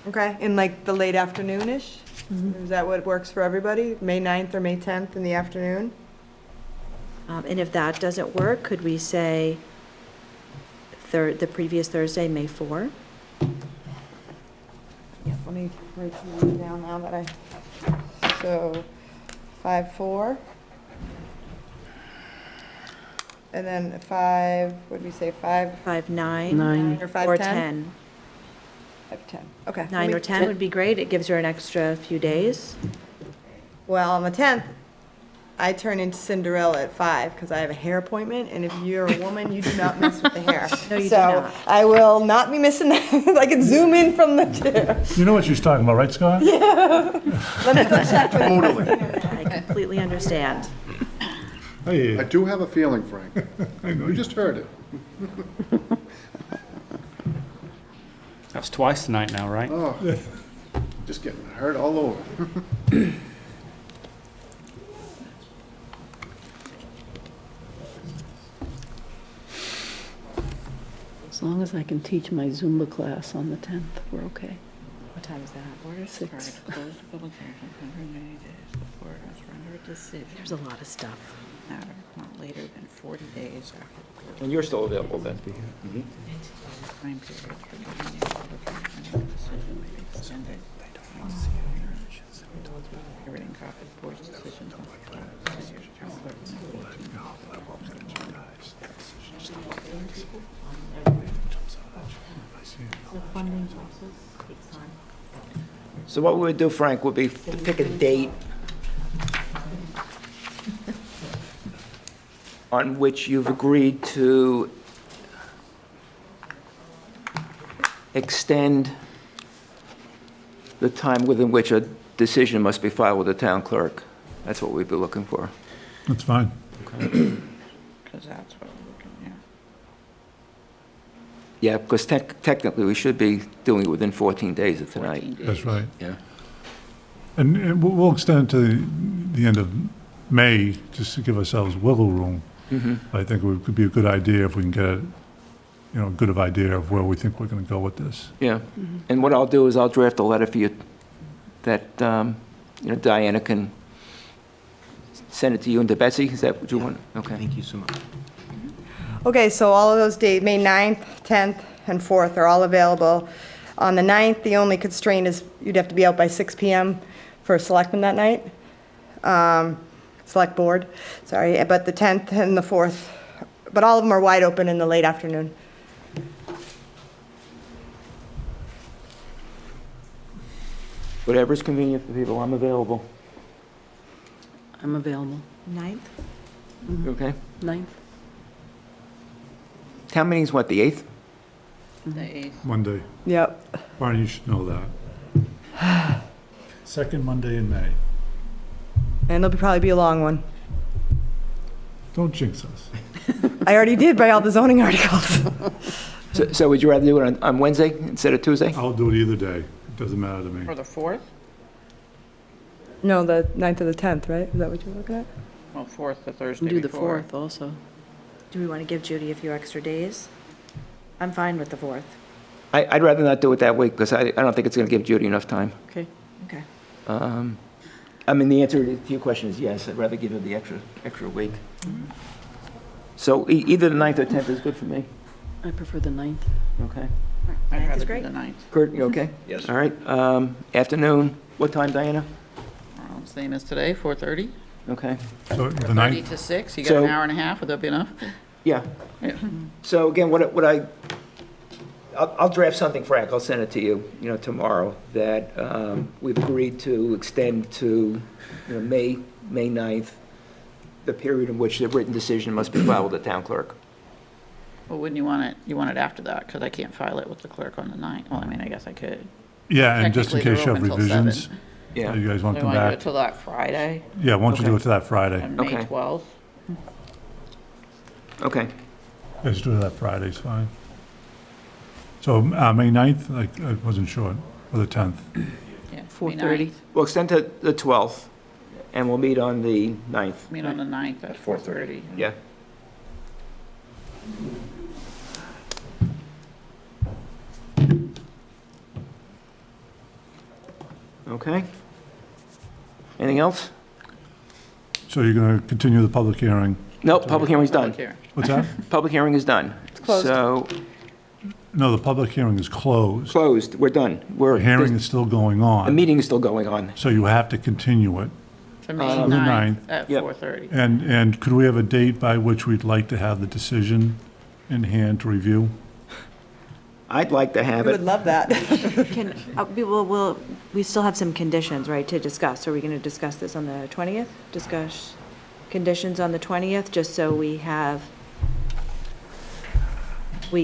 Okay, in like the late afternoon-ish? Is that what works for everybody? May 9th or May 10th in the afternoon? And if that doesn't work, could we say the previous Thursday, May 4? Yeah, let me write some down now that so 5/4. And then 5, what did we say, 5? 5/9? 9. Or Or 5/10? 10? 5/10, okay. let 9 me- or 10 would be great. It gives her an extra few days. Well, on the 10th, I turn into Cinderella at 5 because I have a hair appointment, and if you're a woman, you do not mess with the hair. No, you do So not. I will not be missing that. I can zoom in from the chair. You know what she's talking about, right, Scott? Let me go check with Totally. I completely understand. Hey, I do have a feeling, Frank. You just heard it. That's twice tonight now, right? Oh, just getting hurt all over. As long as I can teach my Zumba class on the 10th, we're okay. What time is that? Order to 6. close the public hearing 180 days before it has rendered a decision. There's a lot of stuff. Matter not later than 40 days after the close And you're still available then? time period for giving the public hearing and the decision may be extended. A written copy of the board's decision must be filed with the town clerk within 14 days. So what we would do, Frank, would be to pick a date on which you've agreed to extend the time within which a decision must be filed with the town clerk. That's what we'd be looking for. that's fine. Because that's what we're looking, yeah. Yeah, because technically, we should be doing it within 14 days of 14 tonight. days. That's right. Yeah. And we'll extend to the end of May, just to give ourselves wiggle room. I think it could be a good idea if we can get a good of idea of where we think we're going to go with this. Yeah. And what I'll do is I'll draft a letter for you that, Diana can send it to you and to Betsy. Is that what you want? Okay. Thank you so much. Okay, so all of those dates, May 9th, 10th, and 4th are all available. On the 9th, the only constraint is you'd have to be out by 6 PM for selectmen that night. Select board, sorry, but the 10th and the 4th, but all of them are wide open in the late afternoon. Whatever's convenient for people, I'm available. I'm available. 9th? Okay. 9th? Town meeting's what, the 8th? The 8th. Monday. Yep. Barney, you should know that. Second Monday in May. And it'll probably be a long one. Don't jinx us. I already did by all the zoning articles. So would you rather do it on Wednesday instead of Tuesday? I'll do it either day. It doesn't matter to me. For the 4th? No, the 9th or the 10th, right? Is that what you're looking at? Well, 4th, the Thursday Do the before. 4th also. Do we want to give Judy a few extra days? I'm fine with the 4th. I'd rather not do it that week because I don't think it's going to give Judy enough time. Okay. Okay. I mean, the answer to your question is yes, I'd rather give it the extra week. So either the 9th or 10th is good for me. I prefer the 9th. Okay. I'd Ninth rather is do great. the 9th. Kurt, you okay? Yes. All right, afternoon, what time, Diana? Same as today, 4:30. Okay, So the 30 9th, to 6, you got So- an hour and a half, would that be enough? yeah. Yeah. So again, I'll draft something, Frank, I'll send it to you, tomorrow, that we've agreed to extend to, May 9th, the period in which the written decision must be filed with the town clerk. Well, wouldn't you want it after that? Because I can't file it with the clerk on the 9th. Well, I mean, I guess I could. yeah, and just in Technically, case they're you have open till 7. revisions, Yeah. you guys want Do to you come want to do it back? till that Friday, Yeah, why don't you do Okay. it to that Friday? on May Okay. 12th? Okay, Yeah, just do it that Friday, it's fine. So, May 9th, I wasn't sure, or the 10th. Yeah, May 4:30. 9th. we'll extend to the 12th, and we'll meet on the 9th. Meet on the 9th at 4:30. Yeah. Okay. Anything else? So you're going to continue the public hearing? Nope, public hearing's done. Public hearing. What's that? Public hearing is done. closed. So, No, the public hearing is closed. closed, we're done. The hearing is still going The on, meeting is still going on. so you have to continue it. To May the 9th 9th. at Yep. 4:30. And could we have a date by which we'd like to have the decision in hand to review? I'd like to have We would it, love that. We still have some conditions, right, to discuss. Are we going to discuss this on the 20th? Discuss conditions on the 20th, just so we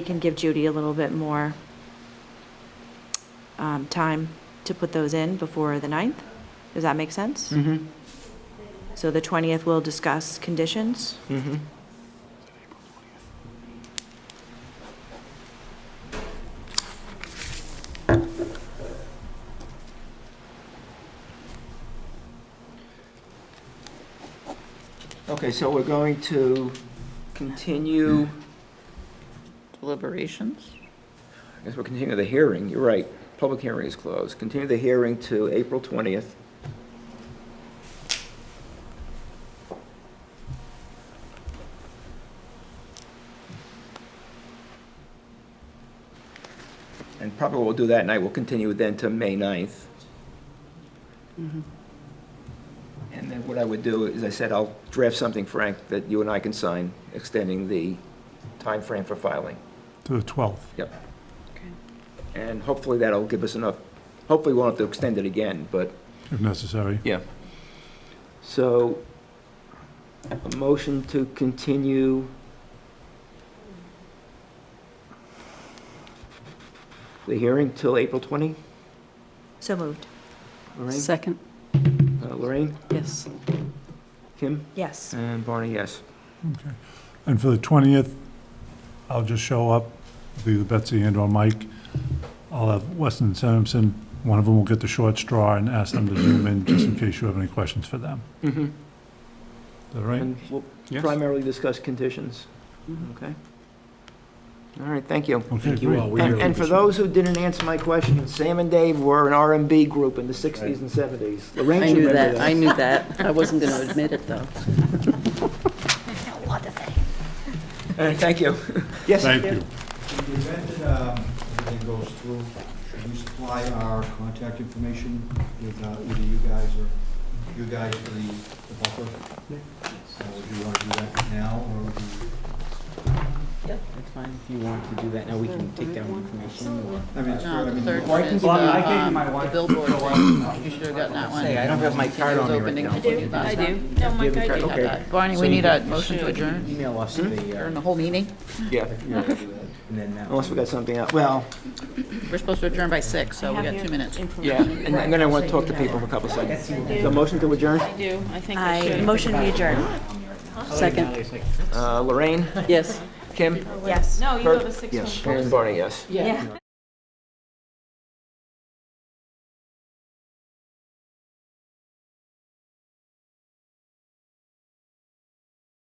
can give Judy a little bit more time to put those in before the 9th? Does that make sense? Mm-hmm. So the 20th, we'll discuss conditions. Mm-hmm. Okay, so we're going to continue, Deliberations. I guess we're continuing the hearing, you're right. Public hearing is closed. Continue the hearing to April 20th. And probably we'll do that night, we'll continue it then to May 9th. And then what I would do is, I said, I'll draft something, Frank, that you and I can sign, extending the time frame for filing. To the 12th? Yep. And hopefully that'll give us enough, hopefully we won't have to extend it again, but, If necessary. yeah. So, a motion to continue the hearing till April 20? So moved. Lorraine? Second, Lorraine? yes. Kim? Yes. And Barney, yes. Okay. And for the 20th, I'll just show up, with either Betsy and or Mike. I'll have Weston and Sampson, one of them will get the short straw and ask them to zoom in, just in case you have any questions for them. Mm-hmm. Is that right? And we'll Yes. primarily discuss conditions. Okay. All right, thank you. Okay, great. And for those who didn't answer my question, Sam and Dave were an R&B group in the 60s and 70s. Lorraine I should knew remember that, I knew that. I wasn't going to admit it, though. All right, thank you. Yes? Thank you. In the event that everything goes through, should we supply our contact information with either you guys or you guys for the buffer? Would you want to do that now, or would you? That's fine, if you want to do that now, we can take down information, or... I mean, it's No, for, the I third mean, one is the billboard thing. You should have gotten that one. Say, I don't have my card on me right now. I do. No, Mike, Do you have I your do. card? Okay. Barney, So we you need a can- motion to adjourn Email us during the, the whole meeting. Yeah, and then that. unless we got something else. Well, We're supposed to adjourn by 6, so we got 2 minutes. yeah, and then I want to talk to people for a couple seconds. The motion to adjourn? I do, I think I I should. motion we adjourn. Second, Lorraine? yes. Kim? Yes. No, you Kurt? have a 6:1. Yes. And Barney, yes. Yeah.